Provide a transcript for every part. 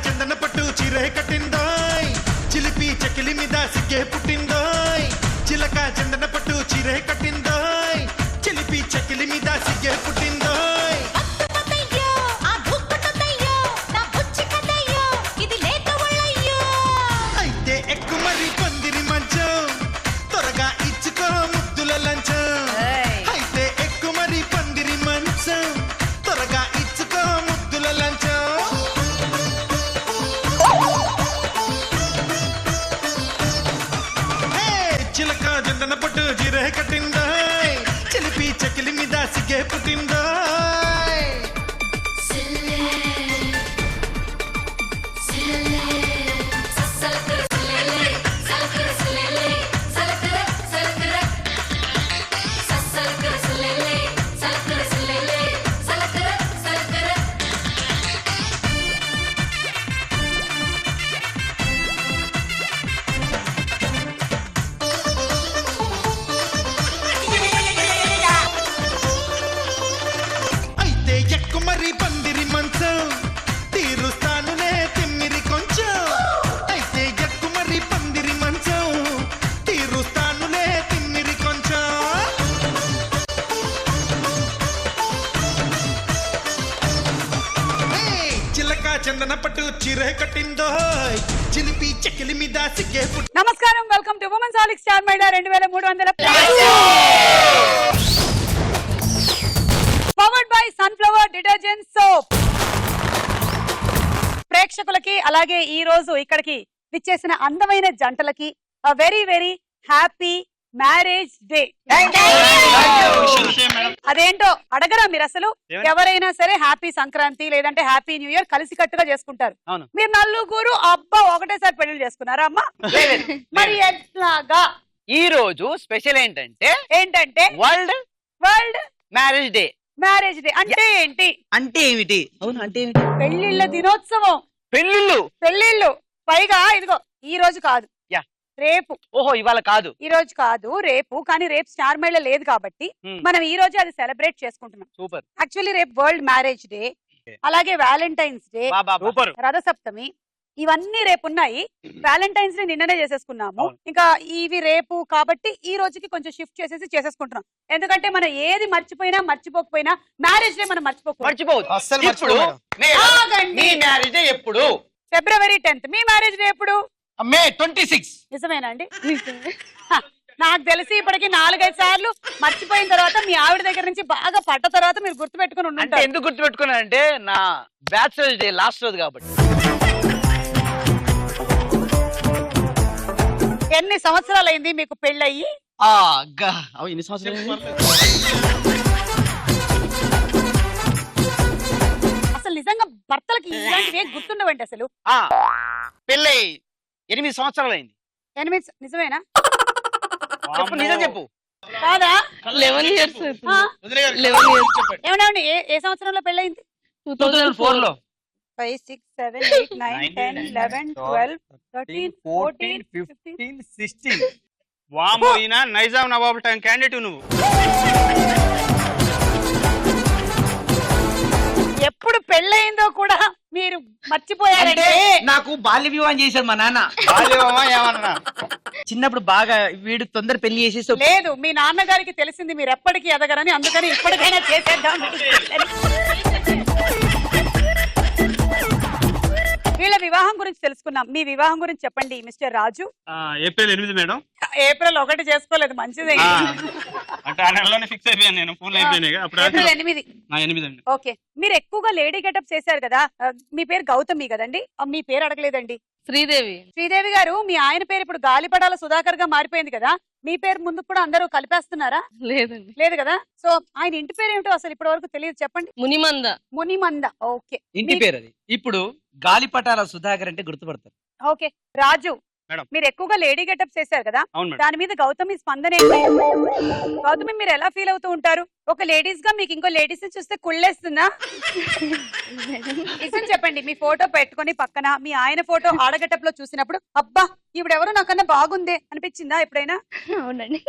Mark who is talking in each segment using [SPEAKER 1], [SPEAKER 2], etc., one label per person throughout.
[SPEAKER 1] చందన పట్టు చీరే కట్టిందోయ్ చిలిపి చకిలి మీద సిగ్గే పుట్టిందోయ్ చిలక చందన పట్టు చీరే కట్టిందోయ్ చిలిపి చకిలి మీద సిగ్గే పుట్టిందోయ్ అయితే ఎక్కు మరి పందిరి మంచం త్వరగా ఇచ్చుకో ముద్దుల లంచం అయితే ఎక్కు మరి పందిరి మంచం త్వరగా ఇచ్చుకో ముద్దుల లంచం చిలక జందన పట్టు జీరే కట్టిందోయ్ చిలిపి చకిలి మీద సిగ్గే పుట్టిందోయ్ అయితే ఎక్కు మరి పందిరి మంచం తీరుస్తానులే తిమ్మిరి కొంచెం అయితే ఎక్కు మరి పందిరి మంచం తీరుస్తానులే తిమ్మిరి కొంచెం చిలక చందన పట్టు చీరే కట్టిందోయ్ చిలిపి చెకిలి మీద సిగ్గే పుట్టి
[SPEAKER 2] నమస్కారం, వెల్కమ్ టు ఉమెన్స్ హాలిక్ స్టార్ మైడా 2300 powered by sunflower detergent soap. ప్రేక్షకులకి అలాగే ఈ రోజు ఇక్కడికి విచ్చేసిన అందమైన జంటలకి very very happy marriage day. అదేంటో అడగరా మీరు అసలు? ఎవరైనా సరే హ్యాపీ సంక్రాంతి లేదంటే హ్యాపీ న్యూ ఇయర్ కలిసి కట్టుగా చేసుకుంటారు. మీరు నలుగురు అబ్బా ఒకటేసారి పెళ్లి చేసుకున్నారా అమ్మా? మరి ఎట్లాగా?
[SPEAKER 3] ఈ రోజు స్పెషల్ ఏంటంటే world marriage day.
[SPEAKER 2] Marriage day అంటే ఏంటి?
[SPEAKER 3] అంటే ఏమిటి? అవును, అంటే ఏమిటి?
[SPEAKER 2] పెళ్లిళ్ళ దినోత్సవం. పెళ్లిళ్ళు పైగా ఇదిగో ఈ రోజు కాదు, రేపు.
[SPEAKER 3] ఓహో, ఇవాళ కాదు,
[SPEAKER 2] ఈ రోజు కాదు, రేపు. కానీ రేపు స్టార్ మైళ్ళ లేదు కాబట్టి మనం ఈ రోజు అది సెలబ్రేట్ చేసుకుంటున్నాం.
[SPEAKER 3] సూపర్.
[SPEAKER 2] యాక్చువల్లీ రేపు వరల్డ్ మ్యారేజ్ డే, అలాగే వ్యాలంటైన్స్ డే, రథసప్తమి, ఇవన్నీ రేపు ఉన్నాయి. వ్యాలంటైన్స్ డే నిన్ననే చేసేసుకున్నాము. ఇంకా ఇవి రేపు కాబట్టి ఈ రోజుకి కొంచెం షిఫ్ట్ చేసేసుకుంటున్నాం. ఎందుకంటే మనం ఏది మర్చిపోయినా మర్చిపోకపోయినా మ్యారేజ్ డే మనం
[SPEAKER 3] మర్చిపోవచ్చు. ఎప్పుడు?
[SPEAKER 2] ఫిబ్రవరి 10th. మీ మ్యారేజ్ డే ఎప్పుడు?
[SPEAKER 3] మే 26.
[SPEAKER 2] నిజమేనా అండి? నాకు తెలిసి ఇప్పటికి 4-5 సార్లు మర్చిపోయిన తర్వాత మీ ఆవిడ దగ్గర నుంచి బాగా పడ్డ తర్వాత మీరు గుర్తుపెట్టుకుని ఉంటారు.
[SPEAKER 3] ఎందుకు గుర్తుపెట్టుకున్నానంటే నా బ్యాచిలర్స్ డే లాస్ట్ రోజు కాబట్టి.
[SPEAKER 2] ఎన్ని సంవత్సరాలు అయింది మీకు పెళ్ళయి?
[SPEAKER 3] ఎన్ని సంవత్సరాలు?
[SPEAKER 2] అసలు నిజంగా భర్తలకి ఇలాంటివి గుర్తుండవండి అసలు.
[SPEAKER 3] పెళ్ళై 8 సంవత్సరాలు అయింది.
[SPEAKER 2] 8? నిజమేనా?
[SPEAKER 3] చెప్పు, నిజం చెప్పు.
[SPEAKER 2] కాదా?
[SPEAKER 4] 11 years.
[SPEAKER 2] ఏమన్నా ఏ సంవత్సరంలో పెళ్ళయింది?
[SPEAKER 3] 2004లో.
[SPEAKER 2] 5, 6, 7, 8, 9, 10, 11, 12, 13, 14, 15,
[SPEAKER 5] 16. వామో, ఈయన నైజాం నవాబ్ టైం క్యాండిడేట్ నువ్వు.
[SPEAKER 2] ఎప్పుడు పెళ్ళయిందో కూడా మీరు మర్చిపోయారంటే.
[SPEAKER 3] నాకు బాల్య వివాహం చేశాడు మా నాన్న.
[SPEAKER 5] ఏమన్నా
[SPEAKER 3] చిన్నప్పుడు బాగా వీడు తొందర పెళ్లి చేసేసి.
[SPEAKER 2] లేదు, మీ నాన్నగారికి తెలిసింది మీరు ఎప్పటికీ ఎదగరని, అందుకని ఇప్పటికైనా చేసేద్దాం. వీళ్ళ వివాహం గురించి తెలుసుకున్నాం. మీ వివాహం గురించి చెప్పండి mister Raju.
[SPEAKER 5] April 8 madam.
[SPEAKER 2] April 1 చేసుకోలేదు, మంచిదే.
[SPEAKER 5] అంటే ఆ నెలలోనే ఫిక్స్ అయిపోయాను నేను. ఫోన్ అయిపోయినాయి.
[SPEAKER 2] ఏప్రిల్ 8. ఓకే. మీరు ఎక్కువగా లేడీ గెటప్ చేశారు కదా. మీ పేరు గౌతమి కదండి? మీ పేరు అడగలేదండి. శ్రీదేవి గారు, మీ ఆయన పేరు ఇప్పుడు గాలిపటాల సుధాకర్ గా మారిపోయింది కదా. మీ పేరు ముందు కూడా అందరూ కలిపేస్తున్నారా? లేదు కదా. సో ఆయన ఇంటి పేరు ఏమిటో అసలు ఇప్పటి వరకు తెలియదు, చెప్పండి. మునిమంద. ఓకే,
[SPEAKER 3] ఇంటి పేరు అది. ఇప్పుడు గాలిపటాల సుధాకర్ అంటే గుర్తుపడతారు.
[SPEAKER 2] ఓకే. రాజు, మీరు ఎక్కువగా లేడీ గెటప్ చేశారు కదా, దాని మీద గౌతమి స్పందన ఏంటి? గౌతమి, మీరు ఎలా ఫీల్ అవుతూ ఉంటారు? ఒక లేడీస్ గా మీకు ఇంకో లేడీస్ ని చూస్తే కుళ్ళేస్తుందా? నిజం చెప్పండి. మీ ఫోటో పెట్టుకుని పక్కన మీ ఆయన ఫోటో ఆడగెటప్ లో చూసినప్పుడు అబ్బా ఈవిడెవరో నాకన్నా బాగుందే అనిపించిందా ఎప్పుడైనా?
[SPEAKER 4] అవునండి.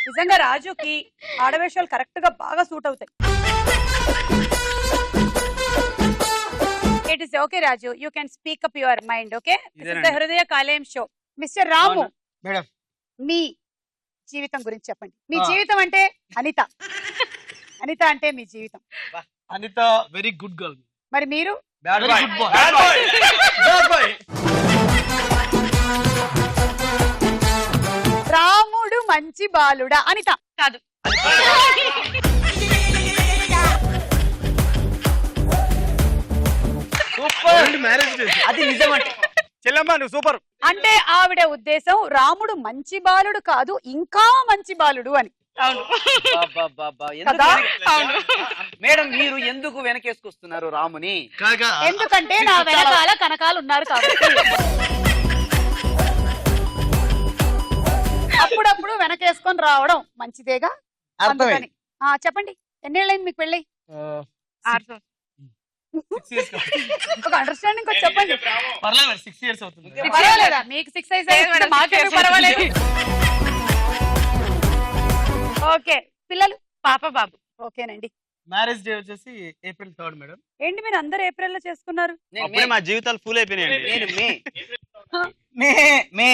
[SPEAKER 2] నిజంగా రాజుకి ఆడవేషాలు కరెక్ట్ గా బాగా సూట్ అవుతాయి. It is okay Raju, you can speak up your mind. Okay,
[SPEAKER 5] ఇదేనండి.
[SPEAKER 2] హృదయ కాలేయం షో. మిస్టర్ రాము,
[SPEAKER 5] అవును. మేడం
[SPEAKER 2] మీ జీవితం గురించి చెప్పండి. మీ జీవితం అంటే అనిత, అనిత అంటే మీ జీవితం.
[SPEAKER 3] Anitha very good girl.
[SPEAKER 2] మరి మీరు?
[SPEAKER 5] Bad
[SPEAKER 3] Very
[SPEAKER 5] boy.
[SPEAKER 3] good boy.
[SPEAKER 5] Bad boy. Bad boy.
[SPEAKER 2] రాముడు మంచి బాలుడా? అనిత
[SPEAKER 4] కాదు.
[SPEAKER 5] సూపర్ మ్యారేజ్
[SPEAKER 3] అది నిజమంటే
[SPEAKER 5] చెల్లమ్మ నువ్వు సూపర్.
[SPEAKER 2] అంటే ఆవిడ ఉద్దేశం రాముడు మంచి బాలుడు కాదు, ఇంకా మంచి బాలుడు అని.
[SPEAKER 4] అవును.
[SPEAKER 3] అబ్బబ్బబ్బా, ఎందుకు
[SPEAKER 2] కదా?
[SPEAKER 3] మేడం మీరు ఎందుకు వెనకేసుకొస్తున్నారు రాముని?
[SPEAKER 2] ఎందుకంటే నా వెనకాల కనకాలు ఉన్నారు కాబట్టి. అప్పుడప్పుడు వెనకేసుకొని రావడం మంచిదేగా. అందుకని చెప్పండి, ఎన్నేళ్ళైంది మీకు పెళ్ళి?
[SPEAKER 4] 6 సంవత్సరాలు.
[SPEAKER 2] ఒక అండర్స్టాండింగ్ వచ్చి చెప్పండి.
[SPEAKER 3] పర్లేదు 6 years అవుతుంది.
[SPEAKER 2] పర్వాలేదా? మీకు 6 అయితే
[SPEAKER 4] మేడం,
[SPEAKER 2] మాకెందుకు పర్వాలేదు. ఓకే, పిల్లలు?
[SPEAKER 4] పాప బాబు.
[SPEAKER 2] ఓకేనండి.
[SPEAKER 3] మ్యారేజ్ డే వచ్చేసి April 3rd మేడం.
[SPEAKER 2] ఏంటి మీరు అందరు ఏప్రిల్ లో చేసుకున్నారు?
[SPEAKER 5] అప్పుడే మా జీవితాలు ఫుల్ అయిపోయినాయండి.
[SPEAKER 3] నేను మే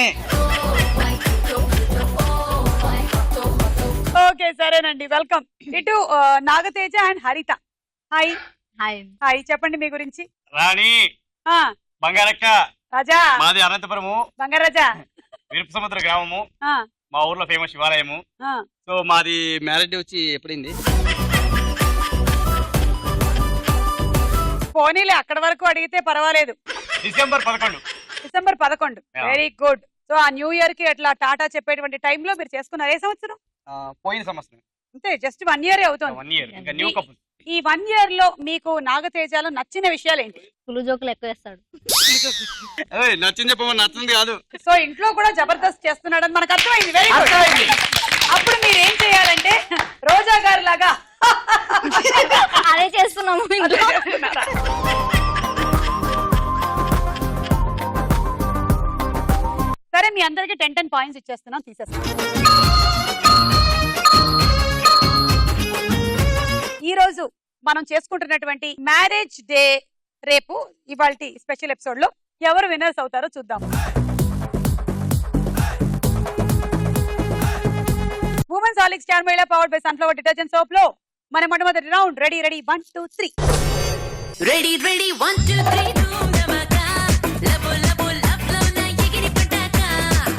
[SPEAKER 2] ఓకే సరేనండి, వెల్కమ్. ఇటు నాగతేజ అండ్ హరిత. హాయ్.
[SPEAKER 4] హాయ్.
[SPEAKER 2] హాయ్, చెప్పండి మీ గురించి.
[SPEAKER 5] రాణి
[SPEAKER 2] ఆ
[SPEAKER 5] బంగారక్క,
[SPEAKER 2] రాజా,
[SPEAKER 5] మాది అనంతపురము
[SPEAKER 2] బంగారాజా.
[SPEAKER 5] విరుపు సముద్ర గ్రామము.
[SPEAKER 2] ఆ,
[SPEAKER 5] మా ఊర్లో ఫేమస్ శివాలయము.
[SPEAKER 2] ఆ.
[SPEAKER 5] సో మాది మ్యారేజ్ డే వచ్చి ఎప్పుడైంది?
[SPEAKER 2] పోనీలే, అక్కడ వరకు అడిగితే పర్వాలేదు.
[SPEAKER 5] December 11.
[SPEAKER 2] December 11.
[SPEAKER 5] Yeah.
[SPEAKER 2] Very good. So ఆ న్యూ ఇయర్ కి అట్లా టాటా చెప్పేటువంటి టైంలో మీరు చేసుకున్నారు. ఏ సంవత్సరం?
[SPEAKER 5] పోయిన సంవత్సరం
[SPEAKER 2] అంతే, జస్ట్ 1 year అవుతుంది.
[SPEAKER 5] 1 year. ఇంకా న్యూ కపుల్.
[SPEAKER 2] ఈ 1 year లో మీకు నాగతేజలో నచ్చిన విషయాలు ఏంటి?
[SPEAKER 4] పులు జోకులు ఎక్కువ వేస్తాడు.
[SPEAKER 5] నచ్చింది చెప్పమని నచ్చింది కాదు.
[SPEAKER 2] సో ఇంట్లో కూడా జబర్దస్త్ చేస్తున్నాడని మనకు అర్థమైంది. Very good. అప్పుడు మీరు ఏం చేయాలంటే రోజా గారు లాగా
[SPEAKER 4] అదే చేస్తున్నాము ఇంట్లో.
[SPEAKER 2] సరే, మీ అందరికి 10 పాయింట్స్ ఇచ్చేస్తున్నాం, తీసేస్తాం. ఈ రోజు మనం చేసుకుంటున్నటువంటి మ్యారేజ్ డే రేపు ఇవాల్టి స్పెషల్ ఎపిసోడ్ లో ఎవరు విన్నర్స్ అవుతారో చూద్దాం. ఉమెన్స్ హార్లిక్స్ స్టార్ మహిళా powered by sunflower detergent soap లో మన మొట్టమొదటి రౌండ్. రెడీ 1 2 3.
[SPEAKER 6] రెడీ 1 2 3 ధూమమకా లబో లబో లబ్లో నా ఎగిరి పటాకా.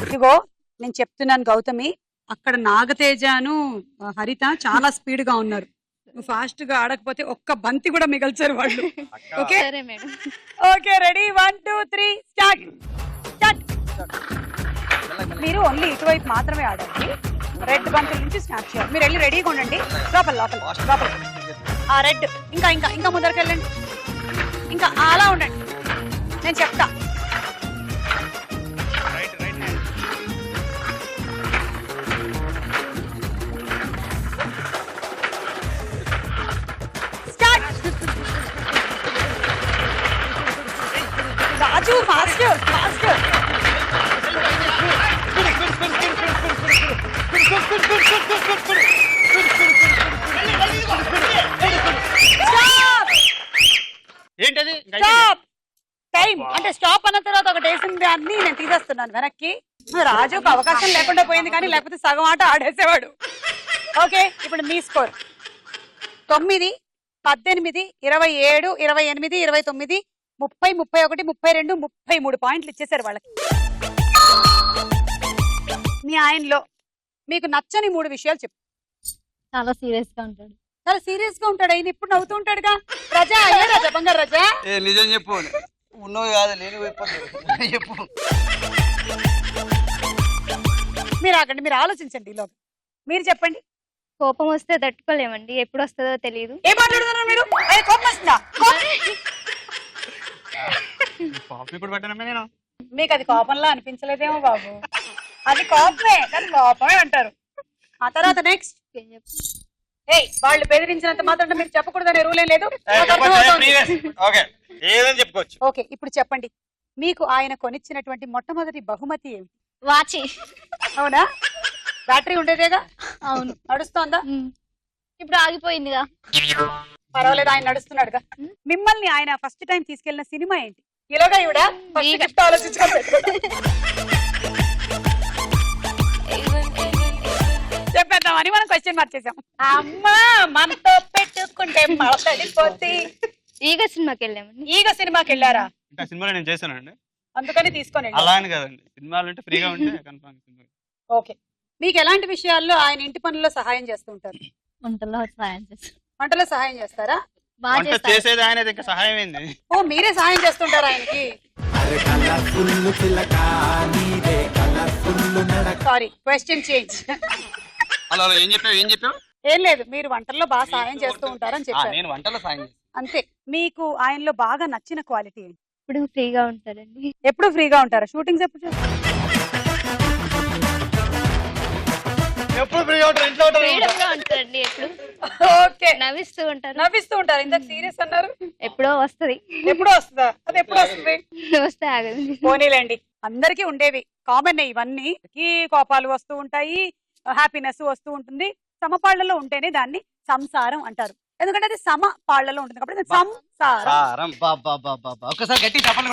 [SPEAKER 2] ఇదిగో నేను చెప్తున్నాను గౌతమి, అక్కడ నాగతేజను హరిత చాలా స్పీడ్ గా ఉన్నారు. నువ్వు ఫాస్ట్ గా ఆడకపోతే ఒక్క బంతి కూడా మిగల్చారు వాళ్ళు. ఓకే
[SPEAKER 4] సరే మేడం.
[SPEAKER 2] Okay, ready 1 2 3 start. మీరు ఓన్లీ ఇటువైపు మాత్రమే ఆడండి. రెడ్ బంతుల నుంచి స్టార్ట్ చేయాలి. మీరు వెళ్ళి రెడీగా ఉండండి. లోపల ఆ రెడ్ ఇంకా ఇంకా ఇంకా ముందరికి వెళ్ళండి. ఇంకా అలా ఉండండి, నేను చెప్తా.
[SPEAKER 5] Right right hand.
[SPEAKER 2] స్టార్ట్. రాజు ఫాస్ట్ ఫాస్ట్.
[SPEAKER 5] ఏంటది?
[SPEAKER 2] Stop time. అంటే స్టాప్ అన్న తర్వాత ఒకటి వేసిన దాన్ని నేను తీసేస్తున్నాను వెనక్కి. రాజుకు అవకాశం లేకుండా పోయింది, కానీ లేకపోతే సగం ఆట ఆడేసేవాడు. ఓకే, ఇప్పుడు మీ స్కోర్ 9 18 27 28 29 30 31 32 33 పాయింట్లు ఇచ్చేసారు వాళ్ళకి. మీ ఆయనలో మీకు నచ్చని 3 విషయాలు చెప్పు.
[SPEAKER 4] చాలా సీరియస్ గా ఉంటాడు.
[SPEAKER 2] చాలా సీరియస్ గా ఉంటాడు. ఆయన ఇప్పుడు నవ్వుతూ ఉంటాడుగా. రజా అయ్యా, రజా బంగారు రజా.
[SPEAKER 3] నిజం చెప్పు. ఉన్నవి కాదు, లేని చెప్పు.
[SPEAKER 2] మీరు ఆగండి, మీరు ఆలోచించండి. ఈలోగా మీరు చెప్పండి.
[SPEAKER 4] కోపం వస్తే తట్టుకోలేమండి, ఎప్పుడు వస్తుందో తెలియదు.
[SPEAKER 2] ఏం మాట్లాడుతున్నారు మీరు? కోపం వస్తుందా?
[SPEAKER 5] కాఫీ కూడా పెట్టనమే నేను.
[SPEAKER 2] మీకు అది కోపంలా అనిపించలేదేమో బాబు. అది కోపమే, కానీ కోపమే అంటారు. ఆ తర్వాత నెక్స్ట్. వాళ్ళు బెదిరించినంత మాత్రం మీరు చెప్పకూడదనే రూల్ ఏం లేదు.
[SPEAKER 5] ఓకే, ఏదని చెప్పుకోవచ్చు.
[SPEAKER 2] ఓకే, ఇప్పుడు చెప్పండి. మీకు ఆయన కొనిచ్చినటువంటి మొట్టమొదటి బహుమతి ఏమిటి?
[SPEAKER 4] వాచి.
[SPEAKER 2] అవునా? బ్యాటరీ ఉండేదేగా?
[SPEAKER 4] అవును.
[SPEAKER 2] నడుస్తోందా?
[SPEAKER 4] ఇప్పుడు ఆగిపోయిందిగా.
[SPEAKER 2] పర్వాలేదు, ఆయన నడుస్తున్నాడుగా. మిమ్మల్ని ఆయన ఫస్ట్ టైం తీసుకెళ్లిన సినిమా ఏంటి? ఇలాగా ఈవిడ first gift ఆలోచించుకొని చెప్పేద్దామని మనం క్వశ్చన్ మార్చేసాం. అమ్మా మనతో పెట్టుకుంటే మడతడిపోతే.
[SPEAKER 4] ఈగ సినిమాకి వెళ్ళామండి.
[SPEAKER 2] ఈగ సినిమాకి వెళ్ళారా?
[SPEAKER 5] ఇంకా సినిమాలో నేను చేశానండి.
[SPEAKER 2] అందుకని తీసుకొని
[SPEAKER 5] అలా అని కదండి, సినిమాలు అంటే ఫ్రీగా ఉంటే కన్ఫర్మ్ సినిమా.
[SPEAKER 2] ఓకే. మీకు ఎలాంటి విషయాల్లో ఆయన ఇంటి పనుల్లో సహాయం చేస్తూ ఉంటారు?
[SPEAKER 4] వంటలో సాయం చేస్తాం.
[SPEAKER 2] వంటలో సహాయం చేస్తారా?
[SPEAKER 4] బాగా
[SPEAKER 5] వంట
[SPEAKER 4] చేస్తాం.
[SPEAKER 5] చేసేది ఆయన, ఇంకా సహాయం ఏంది?
[SPEAKER 2] ఓ మీరే సహాయం చేస్తుంటారా ఆయనకి? Sorry, question change.
[SPEAKER 3] హలో ఏం చెప్పావు?
[SPEAKER 2] ఏం లేదు, మీరు వంటల్లో బాగా సహాయం చేస్తూ ఉంటారని చెప్పారు.
[SPEAKER 3] నేను వంటలో సాయం చేస్తాను.
[SPEAKER 2] అంతే. మీకు ఆయనలో బాగా నచ్చిన క్వాలిటీ ఏంటి?
[SPEAKER 4] ఇప్పుడు ఫ్రీగా ఉంటారండి.
[SPEAKER 2] ఎప్పుడు ఫ్రీగా ఉంటారా? షూటింగ్స్ ఎప్పుడు
[SPEAKER 3] ఎప్పుడు ఫ్రీగా ఉంటారు, ఇంట్లో
[SPEAKER 4] ఫ్రీడమ్ గా ఉంటారండి. ఎప్పుడు
[SPEAKER 2] ఓకే.
[SPEAKER 4] నవ్విస్తూ ఉంటారు.
[SPEAKER 2] నవ్విస్తూ ఉంటారు. ఇందాక సీరియస్ అన్నారు.
[SPEAKER 4] ఎప్పుడో వస్తది.
[SPEAKER 2] ఎప్పుడు వస్తుందా? అది ఎప్పుడు వస్తుంది?
[SPEAKER 4] వస్తే ఆగదు.
[SPEAKER 2] పోనీలేండి, అందరికీ ఉండేవి కామన్ ఇవన్నీ. ఈ కోపాలు వస్తూ ఉంటాయి, హ్యాపీనెస్ వస్తూ ఉంటుంది. సమపాళ్లలో ఉంటేనే దాన్ని సంసారం అంటారు. ఎందుకంటే అది సమ పాళ్లలో ఉంటుంది కాబట్టి అది సంసారం.
[SPEAKER 3] ఒక్కసారి గట్టి చెప్పండి.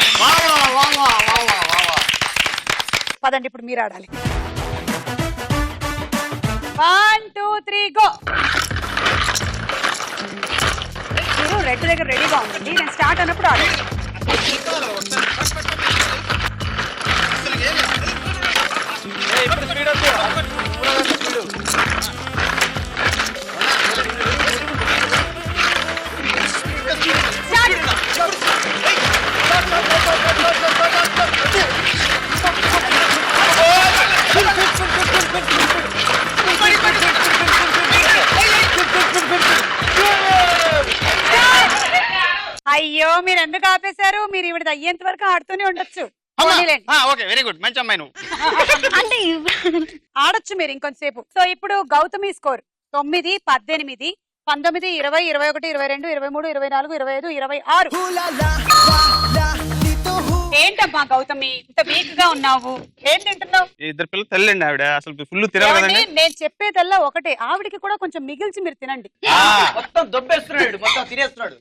[SPEAKER 2] పదండి, ఇప్పుడు మీరు ఆడాలి. 1 2 3 గో. మీరు రెడ్ దగ్గర రెడీగా ఉండండి, నేను స్టార్ట్ అన్నప్పుడు ఆడండి. అయ్యో, మీరు ఎందుకు ఆపేశారు? మీరు ఈవిడ అయ్యేంత వరకు ఆడుతూనే ఉండొచ్చు.
[SPEAKER 5] ఓకే, వెరీ గుడ్, మంచి అమ్మాయి నువ్వు.
[SPEAKER 4] అంటే
[SPEAKER 2] ఆడొచ్చు మీరు ఇంకొంతసేపు. సో ఇప్పుడు గౌతమి స్కోర్ 9, 18, 19, 20, 21, 22, 23, 24, 25, 26. ఏంటమ్మా గౌతమి, ఇంత వీక్ గా ఉన్నావు? ఏం తింటున్నావు?
[SPEAKER 5] ఇద్దరు పిల్లలు తల్లిండి ఆవిడ, అసలు ఫుల్ తినరు కదండి.
[SPEAKER 2] నేను చెప్పేదల్లా ఒకటే, ఆవిడికి కూడా కొంచెం మిగిల్చి మీరు తినండి.
[SPEAKER 3] మొత్తం దొబ్బేస్తున్నాడు, మొత్తం తినేస్తున్నాడు.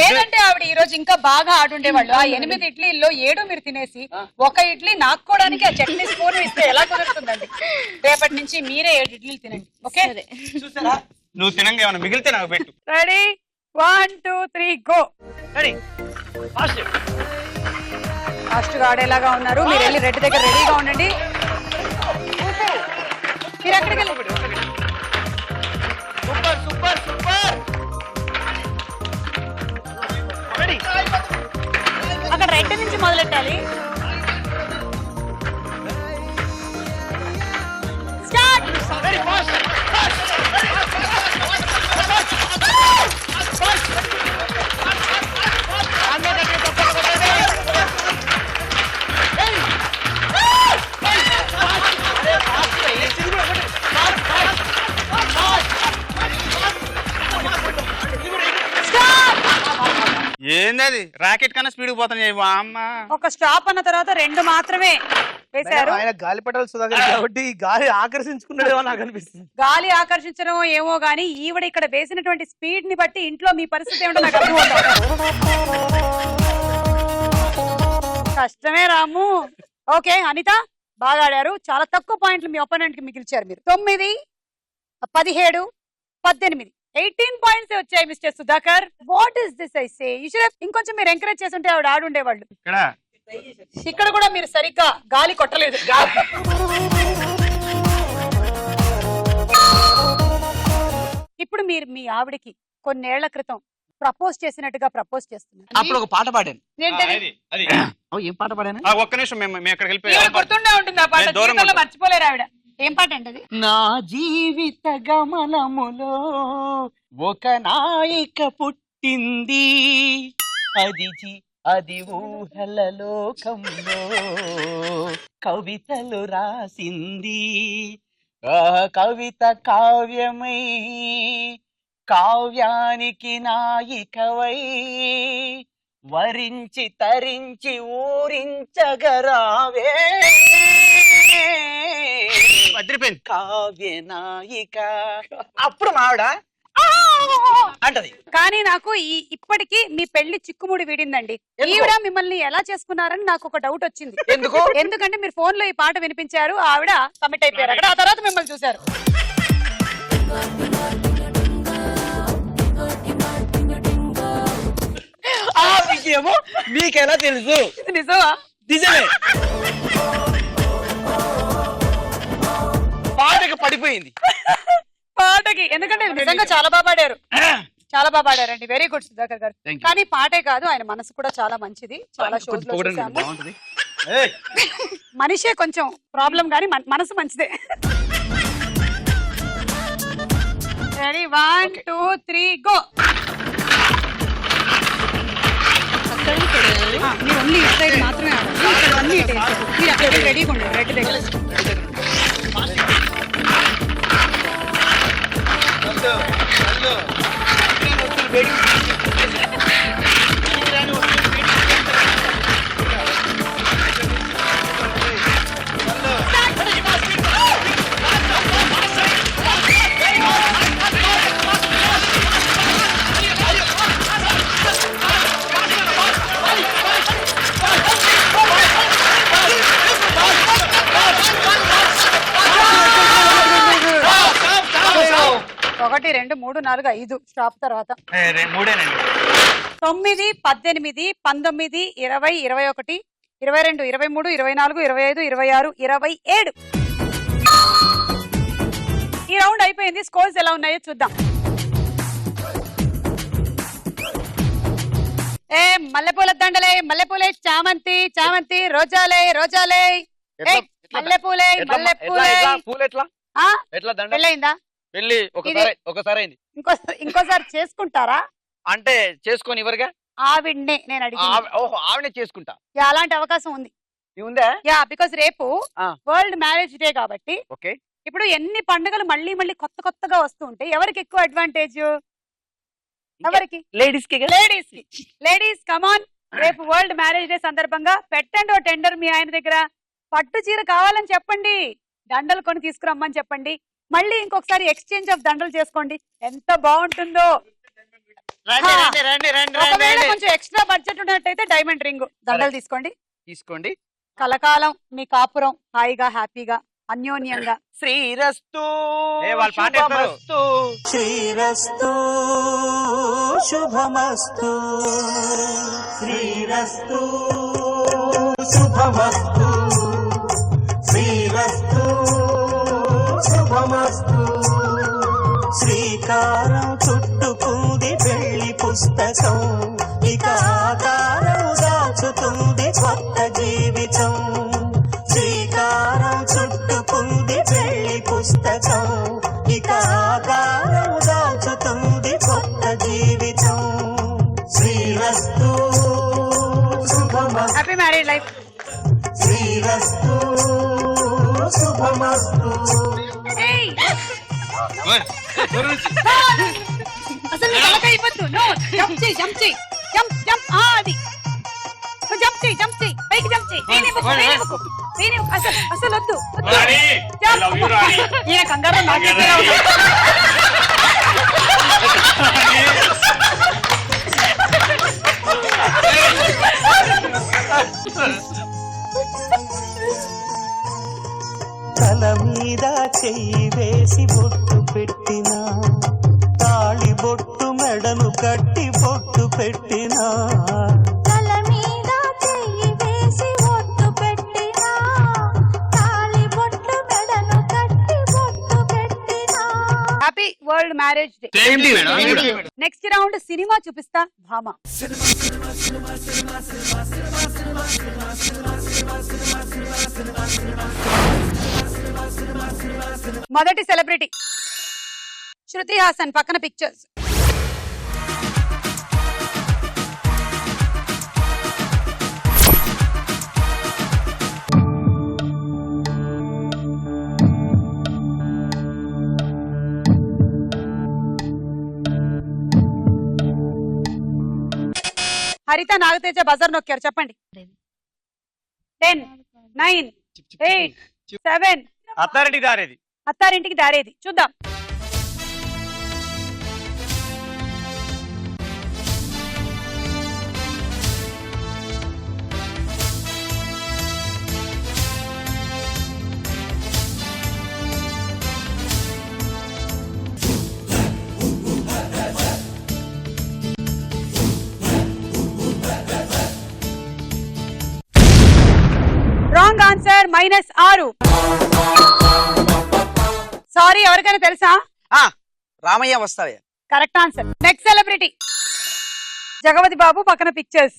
[SPEAKER 2] లేదంటే ఆవిడ ఈ రోజు ఇంకా బాగా ఆడుండేవాళ్ళు. ఆ 8 ఇడ్లీల్లో 7 మీరు తినేసి 1 ఇడ్లీ నాక్కోవడానికి ఆ చట్నీ స్పూన్ ఇస్తే ఎలా కుదురుతుందండి? రేపటి నుంచి మీరే 7 ఇడ్లీలు తినండి. ఓకే,
[SPEAKER 3] చూసారా?
[SPEAKER 5] నువ్వు తినంగా ఏమన్నా మిగిలితే నాకు పెట్టు.
[SPEAKER 2] రెడీ? 1 2 3 గో. ఫాస్ట్ గా ఆడేలాగా ఉన్నారు. మీరు వెళ్ళి రెడ్ దగ్గర రెడీగా ఉండండి. మీరు ఎక్కడికి వెళ్ళి
[SPEAKER 3] సూపర్ సూపర్ సూపర్.
[SPEAKER 2] అక్కడ రెడ్ నుంచి మొదలెట్టాలి. స్టార్ట్.
[SPEAKER 3] Very fast.
[SPEAKER 5] ఏంది రాకెట్ కన్నా స్పీడ్ పోతున్నాయి అమ్మ.
[SPEAKER 2] ఒక స్టాప్ అన్న తర్వాత 2 మాత్రమే వేశారు.
[SPEAKER 7] ఆయన గాలిపటాలు సుధాకర్ కాబట్టి గాలి ఆకర్షించుకున్నాడేమో నాకు అనిపిస్తుంది.
[SPEAKER 2] గాలి ఆకర్షించడం ఏమో గానీ ఈవిడ ఇక్కడ వేసినటువంటి స్పీడ్ ని బట్టి ఇంట్లో మీ పరిస్థితి ఏమిటో నాకు అర్థమవుతుంది. కష్టమే రాము. ఓకే అనిత, బాగా ఆడారు. చాలా తక్కువ పాయింట్లు మీ ఒపోనెంట్ కి మిగిల్చారు మీరు. 9, 17, 18, 18 పాయింట్స్ వచ్చాయి mister Sudhakar. What is this I say? ఇంకొంచెం మీరు ఎంకరేజ్ చేస్తుంటే ఆవిడ ఆడుండేవాళ్ళు. ఇక్కడ కూడా మీరు సరిగ్గా గాలి కొట్టలేదు. ఇప్పుడు మీరు మీ ఆవిడకి కొన్నేళ్ల క్రితం ప్రపోజ్ చేసినట్టుగా ప్రపోజ్ చేస్తున్నారు.
[SPEAKER 3] అప్పుడు ఒక పాట పాడాను.
[SPEAKER 2] ఏంటది?
[SPEAKER 3] ఏం పాట పాడాను?
[SPEAKER 5] ఒక్క నిమిషం, మేము అక్కడికి
[SPEAKER 2] ఈవిడ
[SPEAKER 5] వెళ్ళిపోయాం.
[SPEAKER 2] గుర్తుండే ఉంటుంది ఆ పాట,
[SPEAKER 5] నేను దూరం
[SPEAKER 2] జీవితంలో మర్చిపోలేరు ఆవిడ. ఏం పాట అండి అది?
[SPEAKER 3] నా జీవిత గమనములో ఒక నాయిక పుట్టింది, అది ఊహల లోకంలో కవితలు రాసింది. ఆ కవిత కావ్యమై కావ్యానికి నాయికవై వరించి తరించి ఊరించగరావే
[SPEAKER 5] అదిరిపోయింది.
[SPEAKER 3] కావ్య నాయిక.
[SPEAKER 7] అప్పుడు మావిడ
[SPEAKER 3] అంటది.
[SPEAKER 2] కానీ నాకు ఇప్పటికి మీ పెళ్లి చిక్కుముడి వీడిందండి.
[SPEAKER 3] ఎందుకు?
[SPEAKER 2] ఈవిడ మిమ్మల్ని ఎలా చేసుకున్నారని నాకు ఒక డౌట్ వచ్చింది.
[SPEAKER 3] ఎందుకు?
[SPEAKER 2] ఎందుకంటే మీరు ఫోన్ లో ఈ పాట వినిపించారు, ఆవిడ కమిట్ అయిపోయారు అక్కడ, ఆ తర్వాత మిమ్మల్ని చూశారు.
[SPEAKER 3] ఆ విషయము మీకెలా తెలుసు?
[SPEAKER 2] ఇది నిజమా?
[SPEAKER 3] నిజమే. పాటకి పడిపోయింది.
[SPEAKER 2] పాటకి ఎందుకంటే నిజంగా చాలా బాగా పాడారు, చాలా బాగా పాడారండి. వెరీ గుడ్ సుధాకర్ గారు.
[SPEAKER 3] Thank you.
[SPEAKER 2] కానీ పాటే కాదు, ఆయన మనసు కూడా చాలా మంచిది. చాలా షోస్ లో చూసాము.
[SPEAKER 3] బాగుంటది.
[SPEAKER 2] మనిషే కొంచెం ప్రాబ్లం గానీ మనసు మంచిదే. Ready 1 2 3 go. మీరు ఓన్లీ ఇటు సైడ్ మాత్రమే ఆడాలి, ఇక్కడ అన్ని ఇటు వేస్తారు. మీరు అక్కడ రెడీగా ఉండండి, రెడ్ దగ్గర. ఒకటి 2 3 4 5 స్టాప్ తర్వాత.
[SPEAKER 3] మూడేనండి.
[SPEAKER 2] 9 18 19 20 21 22 23 24 25 26 27. ఈ రౌండ్ అయిపోయింది. స్కోర్స్ ఎలా ఉన్నాయో చూద్దాం. ఏ మల్లెపూల దండలే మల్లెపూలే, చామంతి చామంతి, రోజాలే రోజాలే, ఏ మల్లెపూలే మల్లెపూలే.
[SPEAKER 3] పూలు ఎట్లా
[SPEAKER 2] ఆ
[SPEAKER 3] ఎట్లా దండ?
[SPEAKER 2] పెళ్ళయిందా?
[SPEAKER 3] పెళ్లి ఒకసారి అయింది.
[SPEAKER 2] ఇంకోసారి చేసుకుంటారా?
[SPEAKER 3] అంటే చేసుకొని ఇవ్వరుగా.
[SPEAKER 2] ఆవిడ్నే నేను అడిగి.
[SPEAKER 3] ఓహో, ఆవిడే చేసుకుంటా.
[SPEAKER 2] అలాంటి అవకాశం ఉంది.
[SPEAKER 3] ఉందా?
[SPEAKER 2] యా, బికాస్ రేపు
[SPEAKER 3] ఆ.
[SPEAKER 2] వరల్డ్ మ్యారేజ్ డే కాబట్టి
[SPEAKER 3] ఓకే.
[SPEAKER 2] ఇప్పుడు ఎన్ని పండుగలు మళ్ళీ మళ్ళీ కొత్త కొత్తగా వస్తూ ఉంటాయి. ఎవరికి ఎక్కువ అడ్వాంటేజ్? ఎవరికి?
[SPEAKER 3] లేడీస్ కి.
[SPEAKER 2] లేడీస్ కమాన్. రేపు వరల్డ్ మ్యారేజ్ డే సందర్భంగా పెట్టండి ఓ టెండర్ మీ ఆయన దగ్గర. పట్టు చీర కావాలని చెప్పండి, దండలు కొని తీసుకురమ్మని చెప్పండి. మళ్ళీ ఇంకొకసారి ఎక్స్చేంజ్ ఆఫ్ దండలు చేసుకోండి. ఎంత బాగుంటుందో. ఒకవేళ కొంచెం ఎక్స్ట్రా బడ్జెట్ ఉన్నట్టయితే డైమండ్ రింగ్ దండలు తీసుకోండి. కలకాలం మీ కాపురం హాయిగా హ్యాపీగా అన్యోన్యంగా.
[SPEAKER 3] శ్రీరస్తు.
[SPEAKER 8] శ్రీరస్తు శుభమస్తు, శ్రీరస్తు శుభమస్తు, శ్రీరస్తు శుభమస్తు. శ్రీకారం చుట్టుకుంది పెళ్లి పుస్తకం, ఇక ఆకారం దాచుతుంది కొత్త జీవితం. శ్రీకారం చుట్టుకుంది పెళ్లి పుస్తకం, ఇక ఆకారం దాచుతుంది కొత్త జీవితం. శ్రీరస్తు శుభమస్తు.
[SPEAKER 2] Happy marriage life.
[SPEAKER 8] శ్రీరస్తు శుభమస్తు.
[SPEAKER 2] అసలు నీ తలకాయ ఇవ్వద్దు. నో, జంప్ చేయి జంప్ చేయి, జంప్ జంప్. అది జంప్ చేయి పైకి జంప్ చేయి. అసలు వద్దు. ఈయన కంగారు నాకే
[SPEAKER 8] తల మీద చెయ్యి వేసి బొట్టు పెట్టినా, తాళి బొట్టు మెడను కట్టి బొట్టు పెట్టినా.
[SPEAKER 9] తల మీద చెయ్యి వేసి బొట్టు పెట్టినా, తాళి బొట్టు మెడను కట్టి బొట్టు పెట్టినా.
[SPEAKER 2] Happy world marriage day. Next round cinema చూపిస్తా భామ. మొదటి సెలబ్రిటీ శృతి హాసన్, పక్కన పిక్చర్స్. హరిత నాగతేజ బజర్ నొక్కారు, చెప్పండి. 10 9 8 7.
[SPEAKER 5] అత్తారింటికి దారేది.
[SPEAKER 2] అత్తారింటికి దారేది చూద్దాం. -6. సారీ, ఎవరికైనా తెలుసా?
[SPEAKER 3] Ramayya Vasthavayya.
[SPEAKER 2] Correct answer. Next celebrity Jagapathi Babu, పక్కన పిక్చర్స్.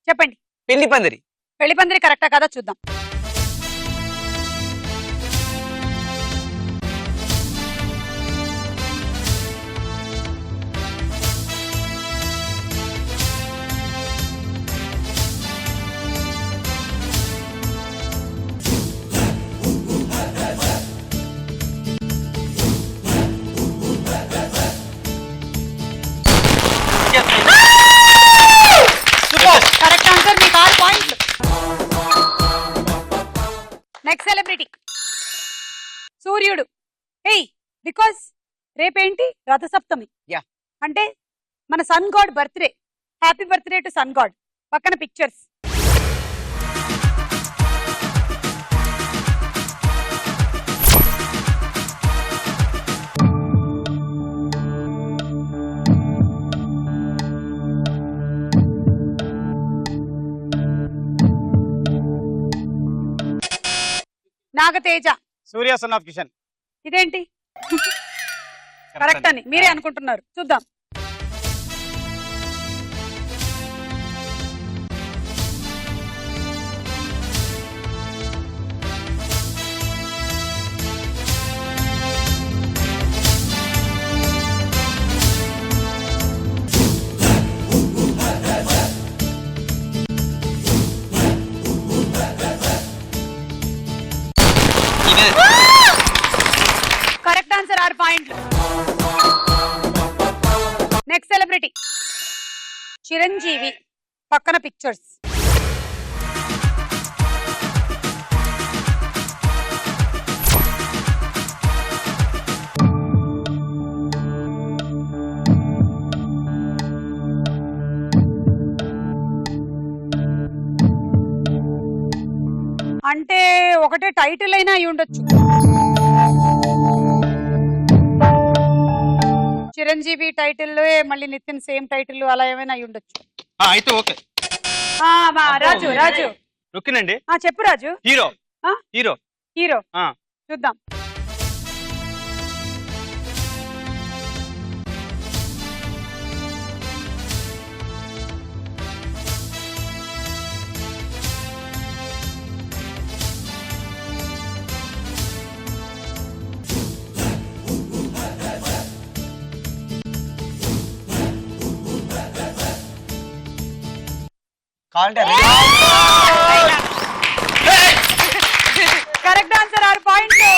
[SPEAKER 2] చెప్పండి.
[SPEAKER 3] పెళ్లి పందిరి.
[SPEAKER 2] పెళ్లి పందిరి కరెక్టా కదా చూద్దాం. Correct answer. మీకు 6 పాయింట్లు. నెక్స్ట్ సెలబ్రిటీ సూర్యుడు. ఏయ్, బికాస్ రేపేంటి రథసప్తమి.
[SPEAKER 3] Yeah.
[SPEAKER 2] అంటే మన sun god birthday. Happy birthday to sun god. పక్కన pictures. Nagateja.
[SPEAKER 5] Surya son of Kishan.
[SPEAKER 2] ఇదేంటి కరెక్ట్ అని మీరే అనుకుంటున్నారు. చూద్దాం. Correct answer. 6 పాయింట్లు. నెక్స్ట్ సెలబ్రిటీ చిరంజీవి, పక్కన పిక్చర్స్. అంటే ఒకటే టైటిల్ అయినా అయి ఉండొచ్చు. చిరంజీవి టైటిల్, మళ్ళీ నితిన్ సేమ్ టైటిల్, అలా ఏమైనా అయి ఉండొచ్చు.
[SPEAKER 5] అయితే ఓకే.
[SPEAKER 2] రాజు. రాజు
[SPEAKER 5] రుక్కినండి.
[SPEAKER 2] చెప్పు రాజు.
[SPEAKER 5] హీరో.
[SPEAKER 2] ఆ?
[SPEAKER 5] హీరో.
[SPEAKER 2] హీరో. చూద్దాం. Correct answer. 6 పాయింట్లు.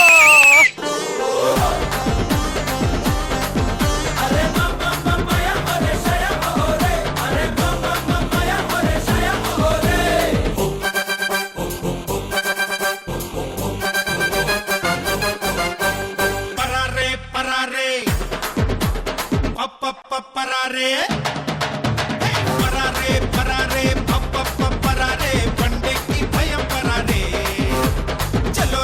[SPEAKER 1] పరారే పరారే పరారే పరారే పరారే పరారే పండేకి భయం పరారే. చలో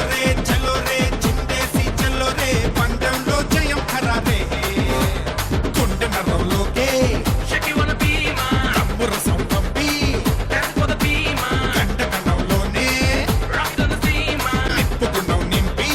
[SPEAKER 1] రే చిందేసి చలో రే పందెంలో జయం ఖరారే. గుండె నరంలోకే తమ్ము రసం పంపి గంట కణంలోనే నిప్పుకున్నాం నింపి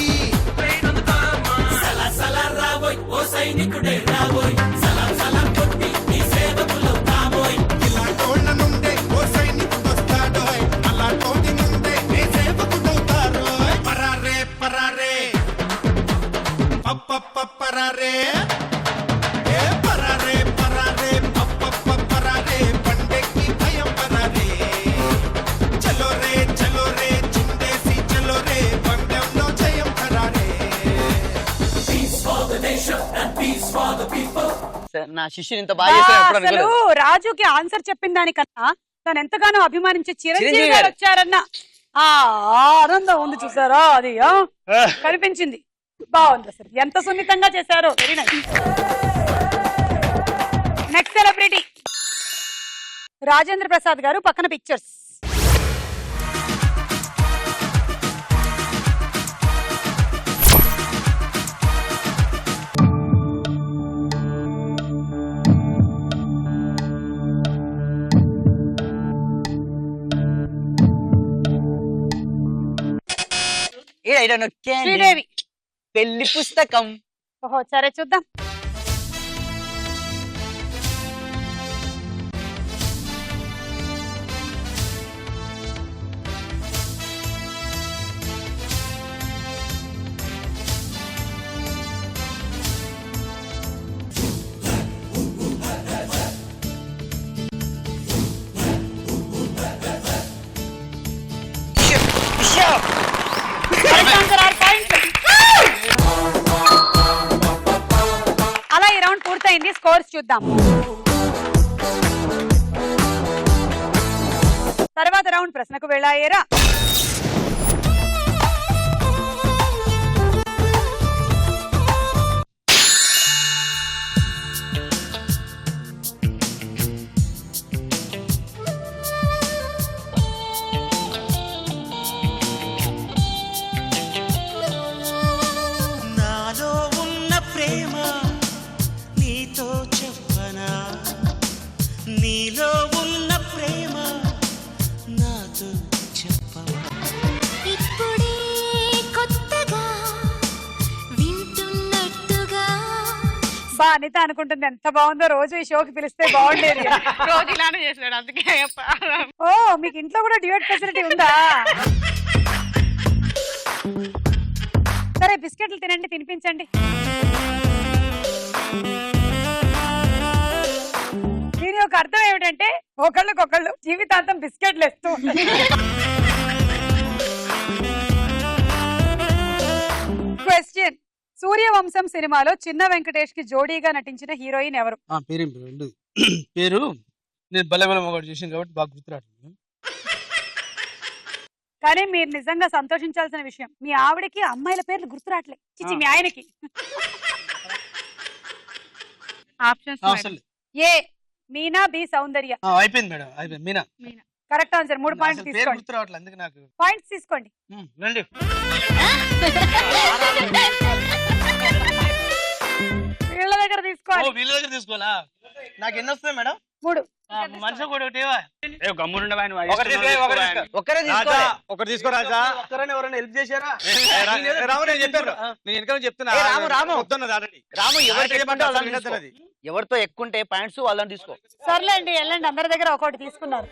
[SPEAKER 1] సలా సలా రాబోయ్ ఓ సైనికుడే రాబోయ్ సలాం సలాం కొట్టి నీ సేవకులు కాబోయ్. ఇలా తోళ్ళ నుండే ఓ సైనికుడొస్తాడోయ్ అలా తోటి నుండే నీ సేవకుడవుతారోయ్. పరారే పరారే పరారే పరారే పరారే పరారే పండెక్కి భయం పరారే. చలో రే చిందేసి చలో రే పందెంలో జయం ఖరారే.
[SPEAKER 3] నా శిష్యుని ఇంత బాగా చేశాడు ఎప్పుడు
[SPEAKER 2] అసలు
[SPEAKER 3] అనుకోలేదు.
[SPEAKER 2] రాజుకి ఆన్సర్ చెప్పిన దానికన్నా తను ఎంతగానో అభిమానించే చిరంజీవి
[SPEAKER 3] చిరంజీవి
[SPEAKER 2] గారు
[SPEAKER 3] గారు.
[SPEAKER 2] వచ్చారన్న ఆ ఆనందం ఉంది చూసారా, అది కనిపించింది. బాగుంది. అసలు ఎంత సున్నితంగా చేశారో. Very nice. Next celebrity Rajendra Prasad గారు, పక్కన pictures.
[SPEAKER 3] I don't know candy
[SPEAKER 2] Sridevi.
[SPEAKER 3] పెళ్లి పుస్తకం.
[SPEAKER 2] ఓహో సరే చూద్దాం. Correct answer, 6 points. అలా ఈ రౌండ్ పూర్తయింది. స్కోర్స్ చూద్దాం. తర్వాత రౌండ్ ప్రశ్నకు వెళ్ళాయేరా.
[SPEAKER 8] నాలో ఉన్న ప్రేమ నీతో చెప్పనా, నీలో ఉన్న ప్రేమ నాతో చెప్పవా.
[SPEAKER 9] ఇప్పుడే కొత్తగా వింటున్నట్టుగా
[SPEAKER 2] బా అనిత అనుకుంటుంది ఎంత బాగుందో, రోజు ఈ షోకి పిలిస్తే బాగుండేది.
[SPEAKER 5] రోజు ఇలానే చేసాడు అందుకే
[SPEAKER 2] ఓ మీకు ఇంట్లో కూడా డ్యూయట్ ఫెసిలిటీ ఉందా? సరే బిస్కెట్లు తినండి, తినిపించండి. దీని యొక్క అర్థం ఏమిటంటే ఒకళ్ళకొకళ్ళు జీవితాంతం బిస్కెట్లు ఇస్తూ ఉంటారు. క్వశ్చన్, సూర్యవంశం సినిమాలో చిన్న వెంకటేష్ కి జోడీగా నటించిన హీరోయిన్ ఎవరు?
[SPEAKER 7] పేరు నేను బలబలం ఒకటి చూసాను కాబట్టి బాగా గుర్తురాట్లేదు.
[SPEAKER 2] కానీ మీరు నిజంగా సంతోషించాల్సిన విషయం, మీ ఆవిడకి అమ్మాయిల పేర్లు గుర్తురాట్లే. చిచి మీ ఆయనకి.
[SPEAKER 5] ఆప్షన్స్
[SPEAKER 2] ఏ మీనా, బి సౌందర్య.
[SPEAKER 7] అయిపోయింది మేడం, అయిపోయింది. Meena
[SPEAKER 2] correct answer. 3 పాయింట్స్
[SPEAKER 7] పేరు
[SPEAKER 2] తీసుకోండి.
[SPEAKER 7] గుర్తురావట్లేదు అందుకే నాకు.
[SPEAKER 2] పాయింట్స్ తీసుకోండి.
[SPEAKER 7] రండి.
[SPEAKER 2] వీళ్ళ దగ్గర తీసుకోవాలి.
[SPEAKER 7] వీళ్ళ దగ్గర తీసుకోవాలా? నాకు ఎన్ని వస్తాయి మేడం?
[SPEAKER 2] 3.
[SPEAKER 7] మనిషి కూడా
[SPEAKER 3] ఒక్కరే
[SPEAKER 5] ఒకటి తీసుకో రాజా.
[SPEAKER 7] ఒక్కరని ఎవరైనా హెల్ప్ చేశారా?
[SPEAKER 5] రాము నేను చెప్పాను, నేను వెనక చెప్తున్నా.
[SPEAKER 3] ఏ, రాము, రాము.
[SPEAKER 5] రాము
[SPEAKER 3] ఎవరితో ఎక్కుంటే పాయింట్స్ వాళ్ళని తీసుకో.
[SPEAKER 2] సర్లేండి వెళ్ళండి, అందరి దగ్గర ఒకటి తీసుకున్నారు.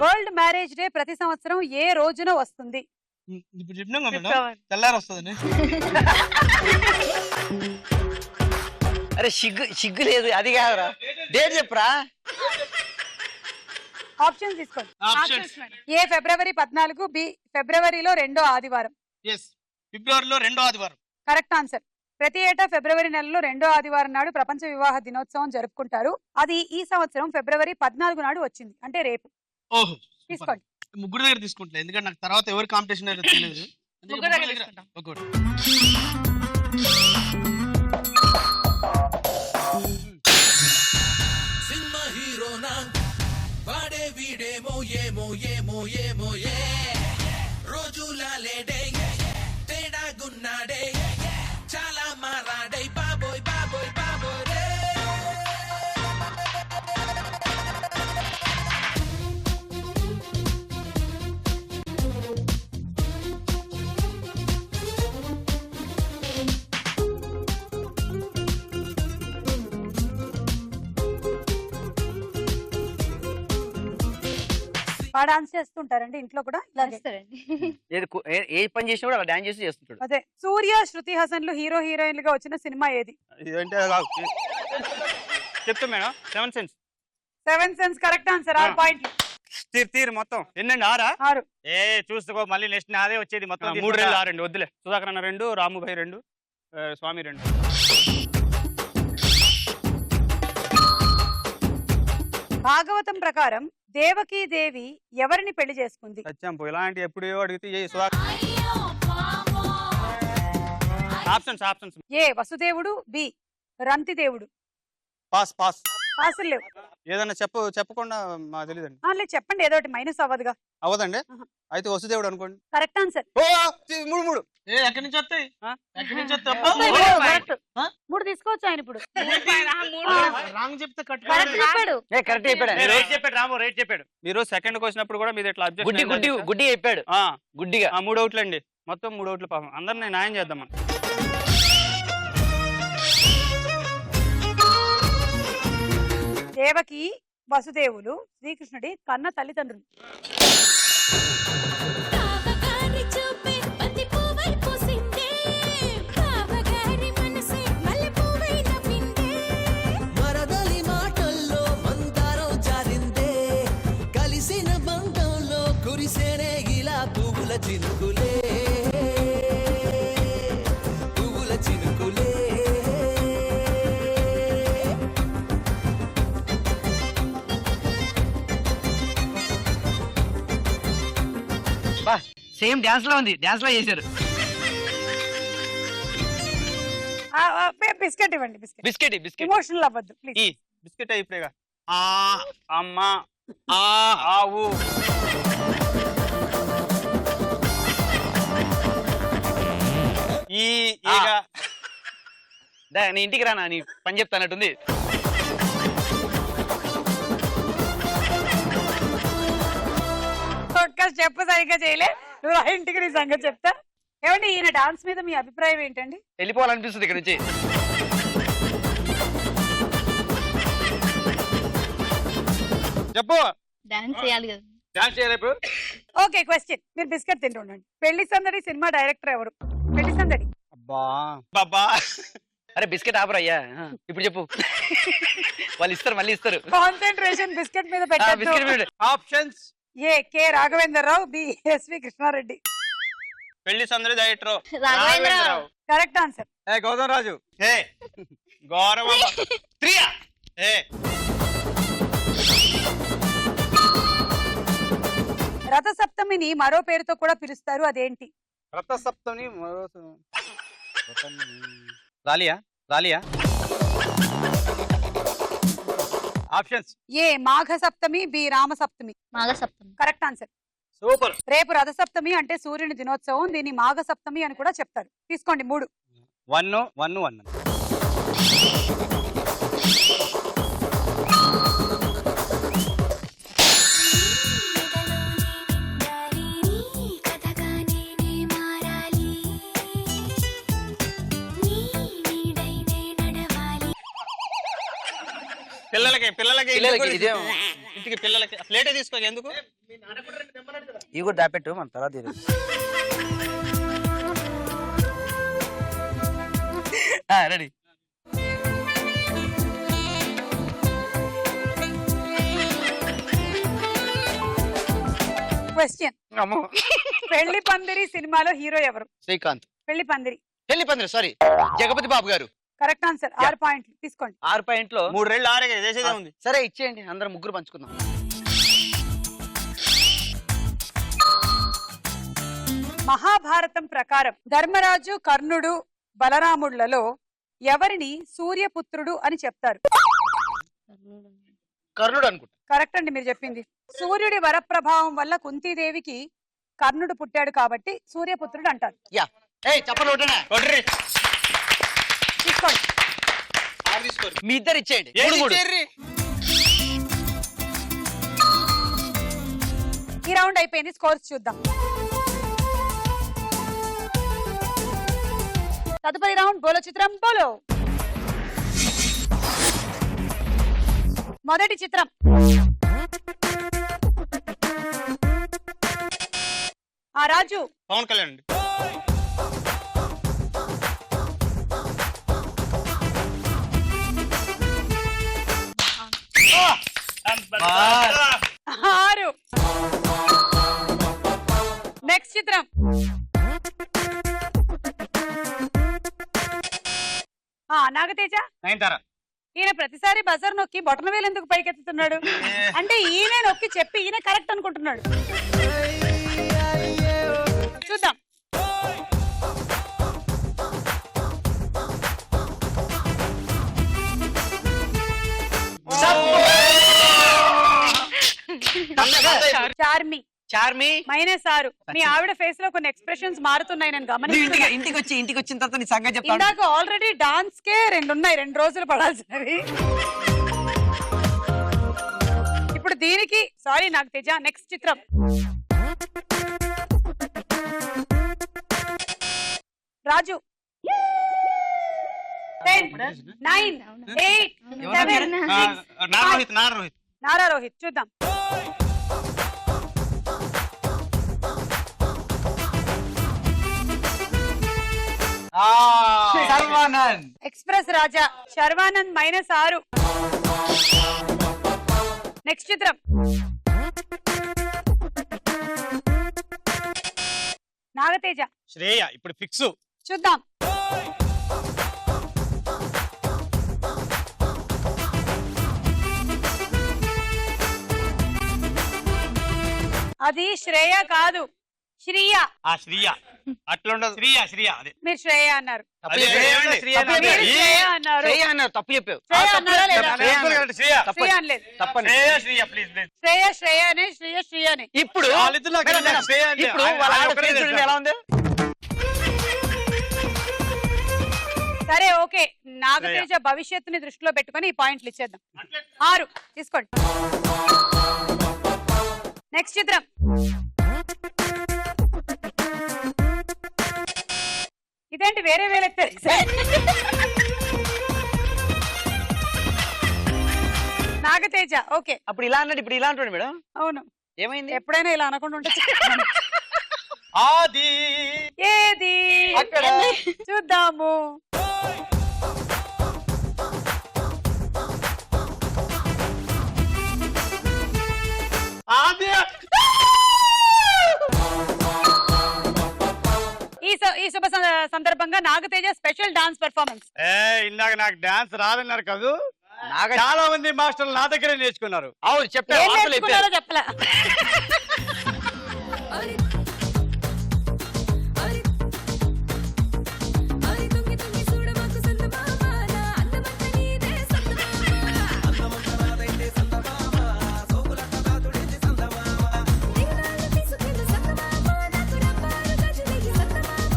[SPEAKER 2] వరల్డ్ మ్యారేజ్ డే ప్రతి సంవత్సరం ఏ రోజున వస్తుంది?
[SPEAKER 7] ఇప్పుడు చెప్పినాం కదా మేడం, తెల్లారి వస్తుంది.
[SPEAKER 3] అరే సిగ్గు లేదు, అది కాదురా. డేట్ చెప్పరా.
[SPEAKER 2] ఆప్షన్స్ తీసుకోండి. ఏ ఫిబ్రవరి 14, బి ఫిబ్రవరిలో 2వ ఆదివారం.
[SPEAKER 7] ఫిబ్రవరిలో 2వ ఆదివారం.
[SPEAKER 2] Correct answer. ప్రతి ఏటా ఫిబ్రవరి నెలలో 2వ ఆదివారం నాడు ప్రపంచ వివాహ దినోత్సవం జరుపుకుంటారు. అది ఈ సంవత్సరం ఫిబ్రవరి 14 నాడు వచ్చింది, అంటే రేపు.
[SPEAKER 7] ఓహో
[SPEAKER 2] తీసుకోండి.
[SPEAKER 7] ముగ్గురు దగ్గర తీసుకుంటా, ఎందుకంటే నాకు తర్వాత ఎవరు కాంపిటీషన్ తెలియదు.
[SPEAKER 2] ముగ్గురు దగ్గర తీసుకుంటాం.
[SPEAKER 7] ఒకటి.
[SPEAKER 8] సినిమా హీరోనా వాడే వీడేమో ఏమో ఏమో ఏమో ఏ రోజులా లేడే తేడా గున్నాడే చాలా మారాడే బాబోయ్ బాబోయ్ బాబోయ్ రే.
[SPEAKER 2] డాన్స్ చేస్తుంటారండి ఇంట్లో కూడా ఇలాగే.
[SPEAKER 4] చేస్తారండి.
[SPEAKER 3] ఏ పని చేసినా కూడా డాన్స్ చేసి చేస్తుంటాడు.
[SPEAKER 2] అదే సూర్య, శృతి హాసన్లు హీరో హీరోయిన్లుగా వచ్చిన సినిమా ఏది?
[SPEAKER 5] చెప్తా madam. 7 sense.
[SPEAKER 2] 7 sense correct answer. 6 పాయింట్లు.
[SPEAKER 5] తీరు మొత్తం ఎన్నండి?
[SPEAKER 2] 6.
[SPEAKER 5] ఏ చూసుకో, మళ్ళీ నెక్స్ట్ నాదే వచ్చేది మొత్తం. 3 2 6 వద్దులే. సుధాకర్ అన్న 2, రాముభాయ్ 2, స్వామి 2.
[SPEAKER 2] భాగవతం ప్రకారం దేవకీ దేవి ఎవరిని పెళ్లి చేసుకుంది?
[SPEAKER 5] సత్యంపు ఇలాంటి ఎప్పుడు అడిగితే ఏ సుధాకర్. ఆప్షన్స్.
[SPEAKER 2] ఏ వసుదేవుడు, బి రంతిదేవుడు.
[SPEAKER 5] పాస్.
[SPEAKER 2] పాసులు లేవు.
[SPEAKER 5] ఏదన్నా చెప్పకుండా మాకు తెలియదండి.
[SPEAKER 2] లేదు చెప్పండి, ఏదో ఒకటి మైనస్ అవ్వదుగా.
[SPEAKER 5] అవదండి. అయితే వసుదేవుడు అనుకోండి.
[SPEAKER 2] Correct answer.
[SPEAKER 5] ఓ 3
[SPEAKER 7] ఎక్కడి నుంచి వస్తాయి
[SPEAKER 5] ఆ?
[SPEAKER 7] ఎక్కడి నుంచి
[SPEAKER 2] కరెక్ట్. 3 తీసుకోవచ్చు ఆయన ఇప్పుడు.
[SPEAKER 7] రాంగ్ చెప్తే
[SPEAKER 4] కరెక్ట్ చెప్పాడు.
[SPEAKER 3] కరెక్ట్ చెప్పాడు ఆయన.
[SPEAKER 5] రేట్ చెప్పాడు రాము, రేట్ చెప్పాడు. మీరు సెకండ్ వచ్చినప్పుడు కూడా మీరు ఇట్లా
[SPEAKER 3] గుడ్డి గుడ్డి గుడ్డి చెప్పాడు గుడ్డిగా.
[SPEAKER 5] 3 అవుట్లు అండి, మొత్తం 3 అవుట్లు. పాపం అందరినీ న్యాయం చేద్దాం మనం.
[SPEAKER 2] దేవకి వసుదేవులు శ్రీకృష్ణుడి కన్న తల్లిదండ్రులు.
[SPEAKER 9] బావగారి చూపే బంతి పువ్వై పూసిందే బావగారి మనసే మల్లె పువ్వై నవ్విందే
[SPEAKER 8] మరదలి మాటల్లో మందారం జారిందే కలిసిన బంధంలో కురిసేనే ఇలా పువ్వుల చినుకులే పువ్వుల చినుకులే.
[SPEAKER 3] సేమ్ డాన్స్ లో ఉంది, డాన్స్ లో చేశారు.
[SPEAKER 2] బిస్కెట్ ఇవ్వండి. బిస్కెట్
[SPEAKER 3] బిస్కెట్ బిస్కెట్
[SPEAKER 2] ఎమోషనల్ అవ్వద్దు ప్లీజ్.
[SPEAKER 5] ఈ బిస్కెట్ అయిపోయిగా. అమ్మ ఆవు ఈగ.
[SPEAKER 3] నీ ఇంటికి రానా, నీ పని చెప్తానట్టుంది.
[SPEAKER 2] ఒక్క స్టెప్ సరిగ్గా చేయలే. నువ్వు రా ఇంటికి నీ సంగతి చెప్తా. ఏమండి ఈయన డాన్స్ మీద మీ అభిప్రాయం ఏంటండి?
[SPEAKER 3] వెళ్ళిపోవాలనిపిస్తుంది ఇక్కడ నుంచి.
[SPEAKER 5] చెప్పు.
[SPEAKER 4] డాన్స్ చేయాలి కదా.
[SPEAKER 5] డాన్స్ చేయాలి ఇప్పుడు.
[SPEAKER 2] Okay question. మీరు బిస్కెట్ తింటూ ఉండండి. పెళ్లి సందడి సినిమా డైరెక్టర్ ఎవరు? పెళ్లి సందడి.
[SPEAKER 5] బాబా
[SPEAKER 3] అరే బిస్కెట్ ఆపరయ్యా, ఇప్పుడు చెప్పు. వాళ్ళు ఇస్తారు, మళ్ళీ ఇస్తారు.
[SPEAKER 2] కాన్సన్ట్రేషన్ బిస్కెట్ మీద
[SPEAKER 3] బిస్కెట్
[SPEAKER 2] పెట్టారు.
[SPEAKER 3] మీద.
[SPEAKER 5] Options.
[SPEAKER 2] A K Raghavendra Rao, B SV Krishnareddy.
[SPEAKER 5] Pelli Sandadi director
[SPEAKER 4] Raghavendrarao.
[SPEAKER 2] Correct answer.
[SPEAKER 5] Gautham Raju. గౌరవ
[SPEAKER 2] రథసప్తమిని మరో పేరుతో కూడా పిలుస్తారు, అదేంటి?
[SPEAKER 5] రథసప్తమి రాలియా రాలియా. Options.
[SPEAKER 2] A Magha Saptami, B Rama Saptami.
[SPEAKER 4] Magha Saptami.
[SPEAKER 2] Correct answer.
[SPEAKER 5] Super.
[SPEAKER 2] రేపు రథసప్తమి అంటే సూర్యుని దినోత్సవం. దీన్ని మాఘ సప్తమి అని కూడా చెప్తారు. తీసుకోండి 3.
[SPEAKER 5] 1
[SPEAKER 9] కథగానే మారాలి నీ నీడైనే నడవాలి.
[SPEAKER 5] పిల్లలకి
[SPEAKER 3] పిల్లలకి ఇదేం?
[SPEAKER 5] ఇంటికి పిల్లలకి ప్లేటే తీసుకో. ఎందుకు?
[SPEAKER 3] ఇవి కూడా దాపెట్టు, మన తర్వాత రెడీ.
[SPEAKER 2] క్వశ్చన్. పెళ్లి పందిరి సినిమాలో హీరో ఎవరు?
[SPEAKER 3] శ్రీకాంత్.
[SPEAKER 2] పెళ్లి పందిరి.
[SPEAKER 3] పెళ్లి పందిరి, సారీ, జగపతి బాబు గారు.
[SPEAKER 2] Correct answer. 6 పాయింట్లు తీసుకోండి.
[SPEAKER 3] 6 పాయింట్లో
[SPEAKER 5] 3 రెళ్ళు 6 చేసేదే ఉంది.
[SPEAKER 3] సరే ఇచ్చేయండి, అందరం ముగ్గురు పంచుకుందాం.
[SPEAKER 2] మహాభారతం ప్రకారం ధర్మరాజు, కర్ణుడు, బలరాముళ్లలో ఎవరిని సూర్యపుత్రుడు అని చెప్తారు?
[SPEAKER 3] కర్ణుడు అనుకుంటా.
[SPEAKER 2] కరెక్ట్ అండి మీరు చెప్పింది. సూర్యుడి వరప్రభావం వల్ల కుంతీదేవికి కర్ణుడు పుట్టాడు కాబట్టి సూర్యపుత్రుడు అంటారు.
[SPEAKER 3] యా. ఏయ్ చప్పలు కొట్టనా?
[SPEAKER 2] తీసుకోండి.
[SPEAKER 3] మీ ఇద్దరు ఇచ్చేయండి. 3.
[SPEAKER 2] ఈ రౌండ్ అయిపోయింది. స్కోర్స్ చూద్దాం. తదుపరి రౌండ్ బోలో చిత్రం బోలో. మొదటి చిత్రం. ఆ రాజు.
[SPEAKER 5] పవన్ కళ్యాణ్ అండి.
[SPEAKER 2] ఆరు. నెక్స్ట్ చిత్రం. నాగతేజ.
[SPEAKER 5] నయనతార.
[SPEAKER 2] ఈయన ప్రతిసారి బజార్ నొక్కి బొటన వేలు ఎందుకు పైకెత్తుతున్నాడు? అంటే ఈయన నొక్కి చెప్పి ఈయన కరెక్ట్ అనుకుంటున్నాడు. చూద్దాం. చార్మి.
[SPEAKER 3] చార్మి
[SPEAKER 2] -6. మీ ఆవిడ ఫేస్ లో కొన్ని ఎక్స్ప్రెషన్స్ మారుతున్నాయి నేను గమనిస్తున్నాను.
[SPEAKER 3] ఇంటికి వచ్చిన తర్వాత నీ సంగతి చెప్తాను.
[SPEAKER 2] ఇందాక ఆల్రెడీ డాన్స్ కే 2 ఉన్నాయి, 2 రోజులు పడాల్సినవి. ఇప్పుడు దీనికి సారీ నాకు తేజ. నెక్స్ట్ చిత్రం రాజు. 10 9 8 7 6 నారా రోహిత్. చూద్దాం.
[SPEAKER 3] శర్వానంద్.
[SPEAKER 2] ఎక్స్ప్రెస్ రాజా. శర్వానంద్ -6. నెక్స్ట్ చిత్రం నాగతేజ.
[SPEAKER 5] శ్రేయ ఇప్పుడు ఫిక్స్.
[SPEAKER 2] చూద్దాం. అది శ్రేయ కాదు, శ్రీయ.
[SPEAKER 5] ఆ శ్రీయ అట్లుండదు. శ్రీయ అదే
[SPEAKER 2] మీరు శ్రేయ అన్నారు.
[SPEAKER 5] అదే ఏమండి? శ్రీయ
[SPEAKER 2] మీరు శ్రేయ అన్నారు.
[SPEAKER 3] శ్రేయ అన్నారు, తప్పు చెప్పావు.
[SPEAKER 2] శ్రేయ అన్నారా లేదా?
[SPEAKER 5] శ్రీయ
[SPEAKER 2] శ్రేయ అనలేదు.
[SPEAKER 3] తప్పని.
[SPEAKER 5] శ్రీయ ప్లీజ్
[SPEAKER 2] శ్రేయనే శ్రీయనే.
[SPEAKER 3] ఇప్పుడు
[SPEAKER 5] వాళ్ళిద్దరిలో
[SPEAKER 3] మేడం, మేడం,
[SPEAKER 5] శ్రేయ అంటే
[SPEAKER 3] ఇప్పుడు
[SPEAKER 5] ఆయన
[SPEAKER 3] వాళ్ళ ఆడ
[SPEAKER 5] ఒక్కడే
[SPEAKER 3] face చూడండి
[SPEAKER 5] తెలుసా?
[SPEAKER 3] ఎలా ఉంది.
[SPEAKER 2] సరే ఓకే, నాగతేజ భవిష్యత్తుని దృష్టిలో పెట్టుకొని ఈ పాయింట్లు ఇచ్చేద్దాం. 6 తీసుకోండి. నెక్స్ట్ చిత్రం ఇదేంటి వేరే వేరే నాగతేజ. ఓకే
[SPEAKER 3] అప్పుడు ఇలా అన్నాడు, ఇప్పుడు ఇలా అంటాడు మేడం.
[SPEAKER 2] అవును,
[SPEAKER 3] ఏమైంది?
[SPEAKER 2] ఎప్పుడైనా ఇలా అనకుండా ఉంటే
[SPEAKER 5] ఆది
[SPEAKER 2] ఏది
[SPEAKER 3] అక్కడ.
[SPEAKER 2] చూద్దాము.
[SPEAKER 5] ఆది
[SPEAKER 2] ఈ శుభ సందర్భంగా నాగతేజ స్పెషల్ డాన్స్ పెర్ఫార్మెన్స్.
[SPEAKER 5] ఇందాక నాకు డాన్స్ రాదన్నారు కదా.
[SPEAKER 3] నాగ
[SPEAKER 5] చాలా మంది మాస్టర్లు నా దగ్గరే నేర్చుకున్నారు.
[SPEAKER 3] అవును చెప్పారు,
[SPEAKER 2] ఏం
[SPEAKER 3] వార్తలు
[SPEAKER 2] నేర్చుకున్నారో
[SPEAKER 3] చెప్పారు.
[SPEAKER 2] చెప్పలా.
[SPEAKER 9] అరే అరే అరే తుంగి తుంగి చూడమాకు సందమామ నా అందమంత నీదే సందమామ అందమంత నాదైతే సందమామ సోకులక్క దాతుడేది సందమామ నిన్నాళ్ళు తీసుకెళ్ళు సందమామ నాకు డబ్బారు గజులికి సందమామ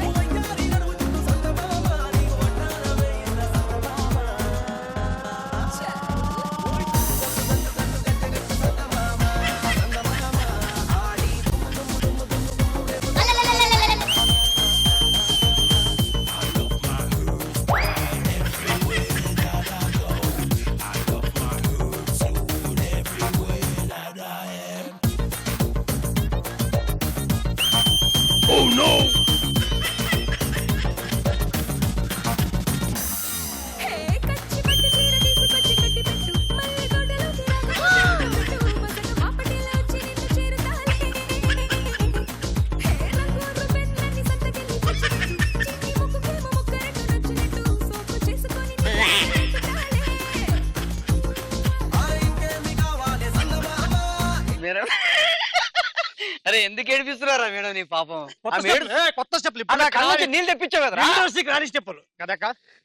[SPEAKER 9] ఓ వయ్యారి నడుము చుట్టూ సందమామ నీకు వడ్డాన వేయింద సందమామ హే కచ్చి పట్టు చీర తీసుకొచ్చి కట్టి పెట్టు మళ్ళీ గొడ్డలోకి రాకు బసను మాపటిలో వచ్చి నిన్ను చేరుతాలే హే రంగూరు పెన్నని సంతకెళ్ళి తెచ్చినట్టు చిన్ని ముక్కుకేమో ముక్కరెట్టు నచ్చినట్టు సోపు చేసుకొని
[SPEAKER 3] మేడం అరే ఎందుకు ఏడిపిస్తున్నారా మేడం నీ పాపం.
[SPEAKER 5] కొత్త స్టెప్లు
[SPEAKER 3] అలా కళ్ళ నుంచి నీళ్ళు తెప్పించావు కదరా.
[SPEAKER 5] రాని స్టెప్పులు కదా.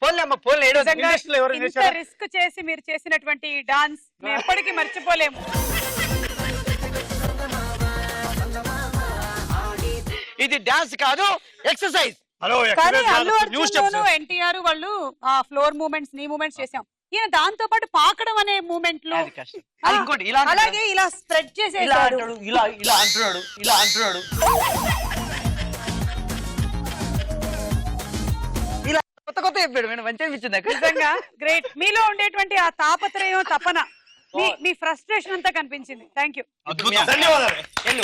[SPEAKER 3] పోలే అమ్మ పోలే ఏడో
[SPEAKER 5] ఇండస్ట్రీలో ఎవరు
[SPEAKER 2] ఇంత
[SPEAKER 5] చేశారా?
[SPEAKER 2] రిస్క్ చేసి మీరు చేసినటువంటి ఈ డాన్స్ మేము ఎప్పటికీ మర్చిపోలేము.
[SPEAKER 3] ఇది డాన్స్ కాదు, ఎక్సర్సైజ్.
[SPEAKER 5] హలో
[SPEAKER 2] కానీ
[SPEAKER 5] exercise
[SPEAKER 2] అల్లు
[SPEAKER 5] కాదు, new steps.
[SPEAKER 2] అర్జున్ ఎన్టీఆర్ వాళ్ళు ఆ ఫ్లోర్ మూమెంట్స్ నీ మూమెంట్స్ చేసాం. ఈయన దాంతో పాటు పాకడం అనే మూమెంట్ లో
[SPEAKER 3] అది కష్టం. అది ఇంకోటి ఇలా అంటాడు.
[SPEAKER 2] అలాగే ఇలా స్ప్రెడ్
[SPEAKER 3] ఇలా
[SPEAKER 2] చేసేసాడు.
[SPEAKER 3] అంటాడు, ఇలా అంటున్నాడు, ఇలా అంటున్నాడు. ఇలా కొత్త చెప్పాడు మేడం, మంచిగా అనిపించింది నాకు.
[SPEAKER 2] నిజంగా గ్రేట్. మీలో ఉండేటువంటి ఆ తాపత్రయం తపన మీ ఫ్రస్ట్రేషన్ అంతా కనిపించింది. Thank you.
[SPEAKER 5] అద్భుతం. ధన్యవాదాలు.
[SPEAKER 3] వెళ్ళు.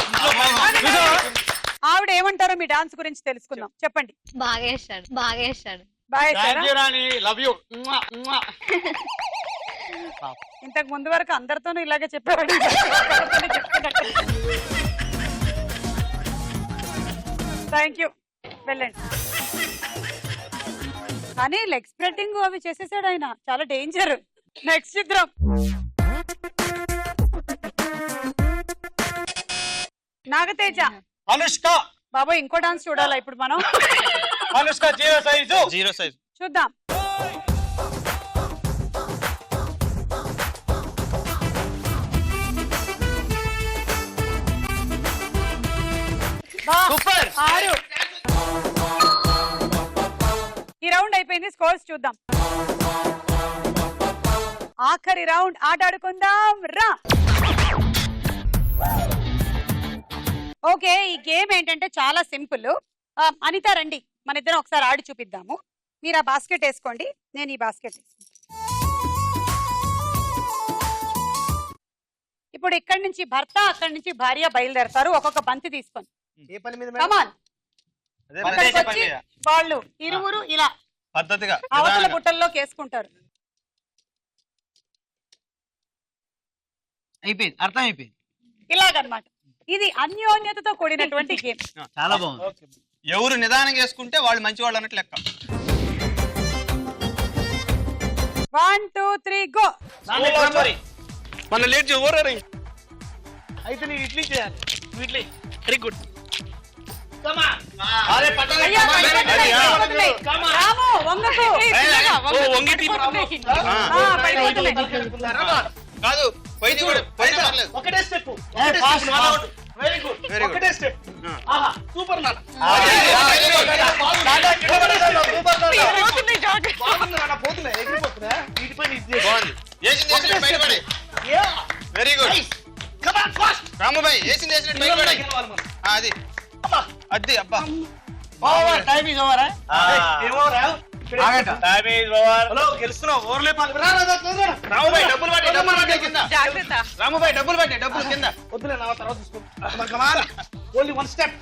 [SPEAKER 2] ఆవిడ ఏమంటారో మీ డాన్స్ గురించి తెలుసుకుందాం. చెప్పండి.
[SPEAKER 4] బాగా వేస్తాడు, బాగా వేస్తాడు.
[SPEAKER 2] Boy
[SPEAKER 5] Thank you, Rani. Love you.
[SPEAKER 2] ఇంతకు ముందు వరకు అందరితోనూ ఇలాగే చెప్పేవాడు. Thank you. వెళ్ళండి. కానీ లెగ్ స్ప్రెడ్డింగ్ అవి చేసేసాడు ఆయన, చాలా డేంజర్. నెక్స్ట్ చిత్రం నాగతేజ.
[SPEAKER 5] అనుష్క.
[SPEAKER 2] బాబు ఇంకో డాన్స్ చూడాలా ఇప్పుడు మనం?
[SPEAKER 5] Anushka zero size.
[SPEAKER 2] చూద్దాం.
[SPEAKER 5] సూపర్
[SPEAKER 2] 6. ఈ రౌండ్ అయిపోయింది, స్కోర్స్ చూద్దాం. ఆఖరి రౌండ్ ఆట ఆడుకుందాం రా. ఓకే, ఈ గేమ్ ఏంటంటే చాలా సింపుల్. అనిత రండి, మన ఇద్దరం ఒకసారి ఆడి చూపిద్దాము. మీరు ఆ బాస్కెట్ వేసుకోండి, నేను ఈ బాస్కెట్ వేసుకుంటాను. ఇప్పుడు ఇక్కడి నుంచి భర్త, అక్కడి నుంచి భార్య బయలుదేరతారు ఒక్కొక్క బంతి తీసుకొని.
[SPEAKER 5] ఏ పని మీద
[SPEAKER 2] కమాన్, అక్కడికి వచ్చి వాళ్ళు ఇరువురు ఇలా
[SPEAKER 5] పద్ధతిగా
[SPEAKER 2] అవతల బుట్టల్లోకి వేసుకుంటారు.
[SPEAKER 3] అయిపోయింది, అర్థం అయిపోయింది.
[SPEAKER 2] ఇలాగనమాట. ఇది అన్యోన్యతతో కూడినటువంటి గేమ్.
[SPEAKER 3] చాలా బాగుంది.
[SPEAKER 5] ఎవరు నిదానంగా వేసుకుంటే వాళ్ళు మంచి వాళ్ళు అన్నట్లు లెక్క.
[SPEAKER 2] 1 2 3 గో.
[SPEAKER 7] మన లేట్ చేయరు అయితే నేను ఇడ్లీ చేయాలి. Idli very good.
[SPEAKER 2] అయ్యా, పడిపోతున్నాయి. రాము, వంగకు. పడిపోతున్నాయి.
[SPEAKER 5] కాదు పోయింది కూడా పోయినా పర్లేదు.
[SPEAKER 7] ఒకటే step. Very good.
[SPEAKER 5] Very good.
[SPEAKER 7] ఒకటే స్టెప్. ఆహా సూపర్ నాన్న. పోతున్నా ఎగిరిపోతున్నా. వీటిపైన ఇది చేయి.
[SPEAKER 5] బాగుంది. వేసింది వేసినట్టు బయటపడి. Very good. రాముబాయ్ వేసింది వేసినట్టు బయటపడి. అది అది అబ్బా.
[SPEAKER 7] Time is over. హలో గెలుస్తున్నావు. ఓవర్లే
[SPEAKER 5] రాముబాయ్ డబ్బులు పట్టి డబ్బులు కింద. రాముబాయ్ డబ్బులు పట్టి డబ్బులు కింద.
[SPEAKER 7] వద్దులే నా తర్వాత చూసుకో. Only one step.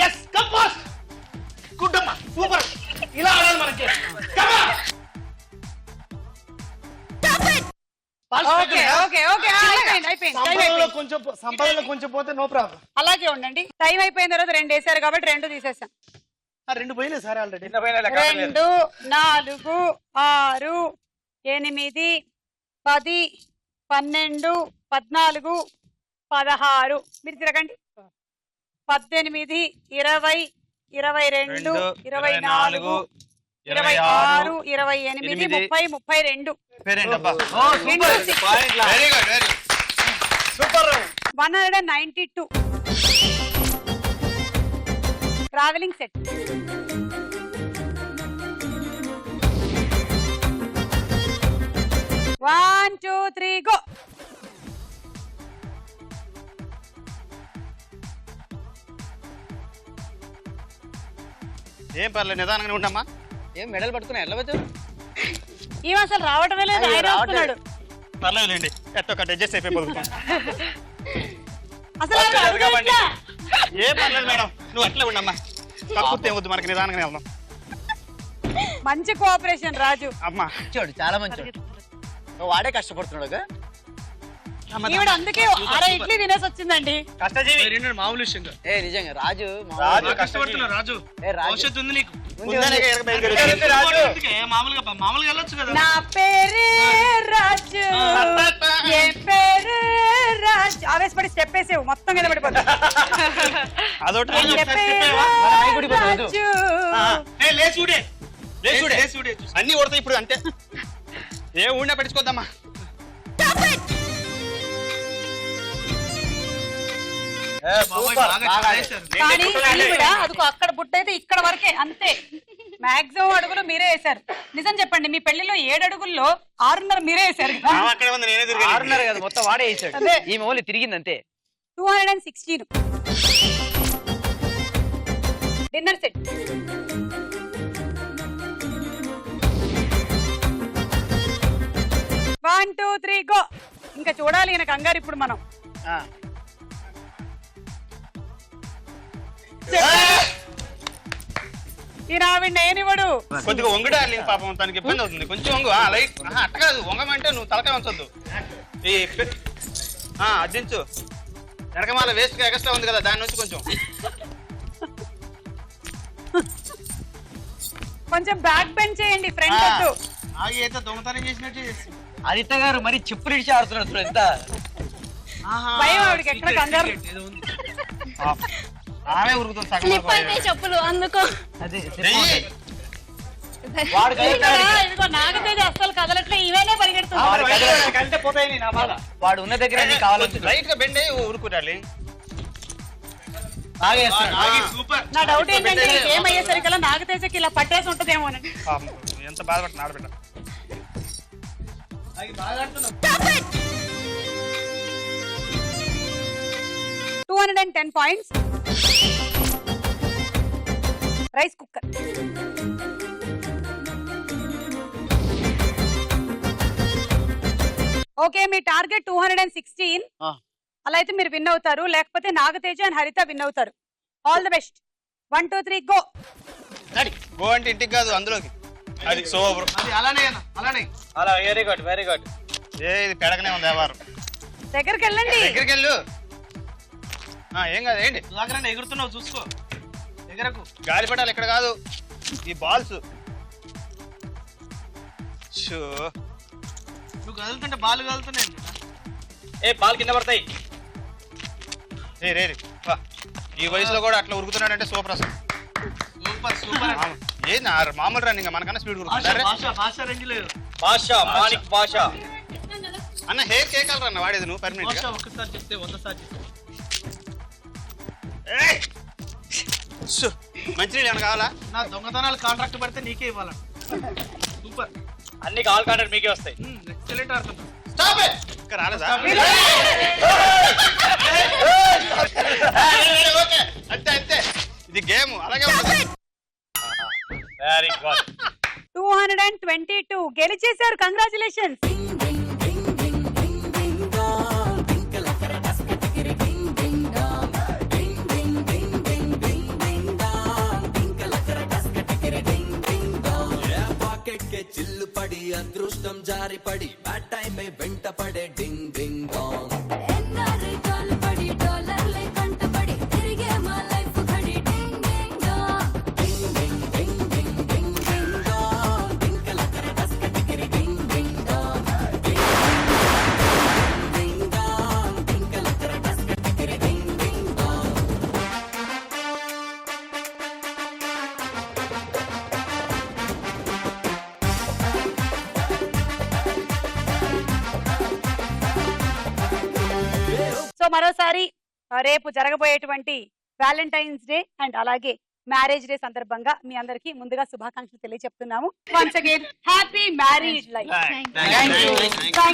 [SPEAKER 7] Yes come fast. Good అమ్మా సూపర్. ఇలా ఆడాలి మనకి.
[SPEAKER 2] ఓకే ఓకే ఓకే,
[SPEAKER 7] సంపాదనలో కొంచెం పోతే నో ప్రాబ్లం.
[SPEAKER 2] అలాగే ఉండండి. టైం అయిపోయిన తర్వాత 2 వేసారు కాబట్టి 2 తీసేసాం.
[SPEAKER 7] 2 పోయినాయి సార్ ఆల్రెడీ.
[SPEAKER 2] 2 4 6 8 10 12 14 16. మీరు తిరగండి. 18 20 22 24 26 28 30 32.
[SPEAKER 5] పేరేంటి అబ్బా?
[SPEAKER 2] Very
[SPEAKER 5] good very
[SPEAKER 7] super.
[SPEAKER 2] 192 travelling set. One, 2, 3 go.
[SPEAKER 5] ఏం పర్లేదు నిదానంగానే ఉండమ్మా.
[SPEAKER 3] ఏం మెడల్ పట్టుకున్నా ఎట్లా వచ్చావు?
[SPEAKER 2] ఈ అసలు రావటమే లేదు, ఆయన వస్తున్నాడు.
[SPEAKER 5] పర్లేదులేండి, ఎట్టో ఒకటి అడ్జస్ట్ అయిపోయి బతుకుతాం.
[SPEAKER 2] అసలు ఆయన అడగట్లా.
[SPEAKER 5] ఏం పర్లేదు మేడం, నువ్వు అట్లే ఉండమ్మా. తక్కువ వద్దు మనకి, నిదానంగానే వెళ్దాం.
[SPEAKER 2] మంచి కోఆపరేషన్ రాజు.
[SPEAKER 5] అమ్మా
[SPEAKER 3] మంచోడు, చాలా మంచోడు. వాడే కష్టపడుతున్నాడు.
[SPEAKER 2] ఈవిడ అందుకే 6 ఇడ్లీ తినేసి వచ్చిందండి.
[SPEAKER 5] కష్టజీవి
[SPEAKER 7] మామూలు విషయం.
[SPEAKER 3] ఏ నిజంగా రాజు
[SPEAKER 7] కష్టపడుతున్నా రాజు. భవిష్యత్తు ఉంది నీకు. మామూలుగా వెళ్ళొచ్చు కదా.
[SPEAKER 2] నా పేరే రాజు, ఏ పేరే రాజు. ఆవేశపడి స్టెప్ వేసేవు, మొత్తం కింద పడిపోతుంది.
[SPEAKER 5] అదొకటి అన్ని కొడతాయి ఇప్పుడు. అంతే, ఏ ఊడినా పెట్టించుకోద్దామా.
[SPEAKER 2] కానీ ఈవిడ అదిగో అక్కడ బుట్ట అయితే ఇక్కడ వరకే, అంతే. మాక్సిమం అడుగులు మీరే వేశారు. నిజం చెప్పండి, మీ పెళ్లిలో 7 అడుగుల్లో 6.5 మీరే వేశారు.
[SPEAKER 3] 6.5 కదా, మొత్తం వాడే వేసాడు. ఈ మౌలి తిరిగింది అంతే.
[SPEAKER 2] 216 డిన్నర్ సెట్. One 2 3 go. ఇంకా చూడాలి ఈయన కంగారు ఇప్పుడు మనం. ఈయన ఆవిడ ఏనివ్వడు.
[SPEAKER 5] కొద్దిగా వంగుడాలి పాపం, తనకి ఇబ్బంది అవుతుంది. కొంచెం వంగు. లైట్ అట్ట కాదు, వంగమంటే నువ్వు తలకాయ ఉంచొద్దు. అద్దించు. వెనకమాల వేస్ట్ గా ఎక్స్ట్రా ఉంది కదా, దాని నుంచి కొంచెం
[SPEAKER 2] కొంచెం బ్యాక్ బెండ్ చేయండి, ఫ్రంట్ వద్దు.
[SPEAKER 7] ఆగి అయితే దొంగతనం చేసినట్టు చేసి.
[SPEAKER 3] అనిత గారు మరి చెప్పులు ఇచ్చి ఆడుతున్నారు. ఎంత
[SPEAKER 2] భయం ఆవిడకి, ఎక్కడ కంగారు.
[SPEAKER 5] ఆమె ఉరుకుతుంది సగం.
[SPEAKER 4] చెప్పులు అందుకో.
[SPEAKER 2] ఇదిగో నాగతేజ అస్సలు కదలట్లే, ఇవేనే పరిగెడుతుంది.
[SPEAKER 3] వాడు ఉన్న దగ్గర కావాలి.
[SPEAKER 5] లైట్ గా బెండ్ అయ్యి ఉరుకురాలి. సూపర్.
[SPEAKER 2] నా డౌట్ ఏంటంటే గేమ్ అయ్యేసరికల్లా నాగతేజకి ఇలా పట్టేసి ఉంటదేమోనండి.
[SPEAKER 5] ఎంత బాధపడుతున్నా ఆడబిడ్డ.
[SPEAKER 2] 210 పాయింట్స్. Rice cooker. ఓకే, మీ టార్గెట్ 216. అలా అయితే మీరు విన్ అవుతారు, లేకపోతే నాగతేజ అండ్ హరిత విన్ అవుతారు. All the best. 1 2 3 go.
[SPEAKER 5] Go అంటే ఇంటికి కాదు, అందులోకి. అది సూపర్.
[SPEAKER 7] అది అలానే అన్న, అలానే.
[SPEAKER 3] అలా వెరీ గుడ్ వెరీ గుడ్.
[SPEAKER 5] ఇది పెడగనే ఉంది వ్యవహారం.
[SPEAKER 2] దగ్గరికి వెళ్ళండి.
[SPEAKER 5] దగ్గరికి వెళ్ళు. ఏం కాదు, ఏంటి
[SPEAKER 7] సుధాకర్ ఎగురుతున్నావు చూసుకో, ఎగరకు.
[SPEAKER 5] గాలిపటాలు ఇక్కడ కాదు, ఈ బాల్స్.
[SPEAKER 7] నువ్వు కదులుతుంటే బాల్ కదులుతున్నాయి.
[SPEAKER 3] బాల్ కింద పడతాయి.
[SPEAKER 5] రే ఈ వయసులో కూడా అట్లా ఉరుకుతున్నాడంటే సూపర్ అసలు.
[SPEAKER 7] Super super.
[SPEAKER 5] ఏంది మామూలు రన్నింగ్, మనకన్నా స్పీడ్
[SPEAKER 7] భాష రేంజ్ లేదు.
[SPEAKER 3] భాష మాణిక్ భాష.
[SPEAKER 5] అన్న హెయిర్ కేక్ కలర్ అన్న వాడేది నువ్వు పర్మనెంట్ గా.
[SPEAKER 7] ఒక్కసారి చెప్తే 100 సార్లు చెప్తే.
[SPEAKER 5] మంచినీళ్ళు ఏమైనా కావాలా?
[SPEAKER 7] నా దొంగతనాలు కాంట్రాక్ట్ పడితే నీకే ఇవ్వాల. సూపర్.
[SPEAKER 3] అన్ని కాల్ కాంటాక్ట్ మీకే వస్తాయి.
[SPEAKER 7] ఎక్సలెంట్ ఆడుతున్నా.
[SPEAKER 5] Stop it. ఇంకా రాలేదా? ఓకే, అంతే అంతే, ఇది గేమ్ అలాగే ఉంటుంది.
[SPEAKER 3] Very good.
[SPEAKER 2] 222 గెలిచేశారు. కంగ్రాచులేషన్స్.
[SPEAKER 8] చిల్లు పడి అదృష్టం జారి పడి బ్యాడ్ టైం వెంట పడే డింగ్ డింగ్ డాంగ్.
[SPEAKER 9] ఎన్నారి కాలు పడి డాలర్లే కంట పడి తిరిగే మా లైఫ్ ఖడి డింగ్ డింగ్ డాంగ్.
[SPEAKER 8] డింగ్ డింగ్ డింగ్ డింగ్ డింగ్ డింగ్ డాంగ్. డింకలకర డస్క టికిరి డింగ్ డింగ్ డాంగ్. డింగ్ డింగ్ డాంగ్. డింకలకర డస్క టికిరి డింగ్ డింగ్ డాంగ్.
[SPEAKER 2] సో మరోసారి రేపు జరగబోయేటువంటి వ్యాలంటైన్స్ డే అండ్ అలాగే మ్యారేజ్ డే సందర్భంగా మీ అందరికీ ముందుగా శుభాకాంక్షలు తెలియజెప్తున్నాము. Once again happy married life.
[SPEAKER 4] Thank you.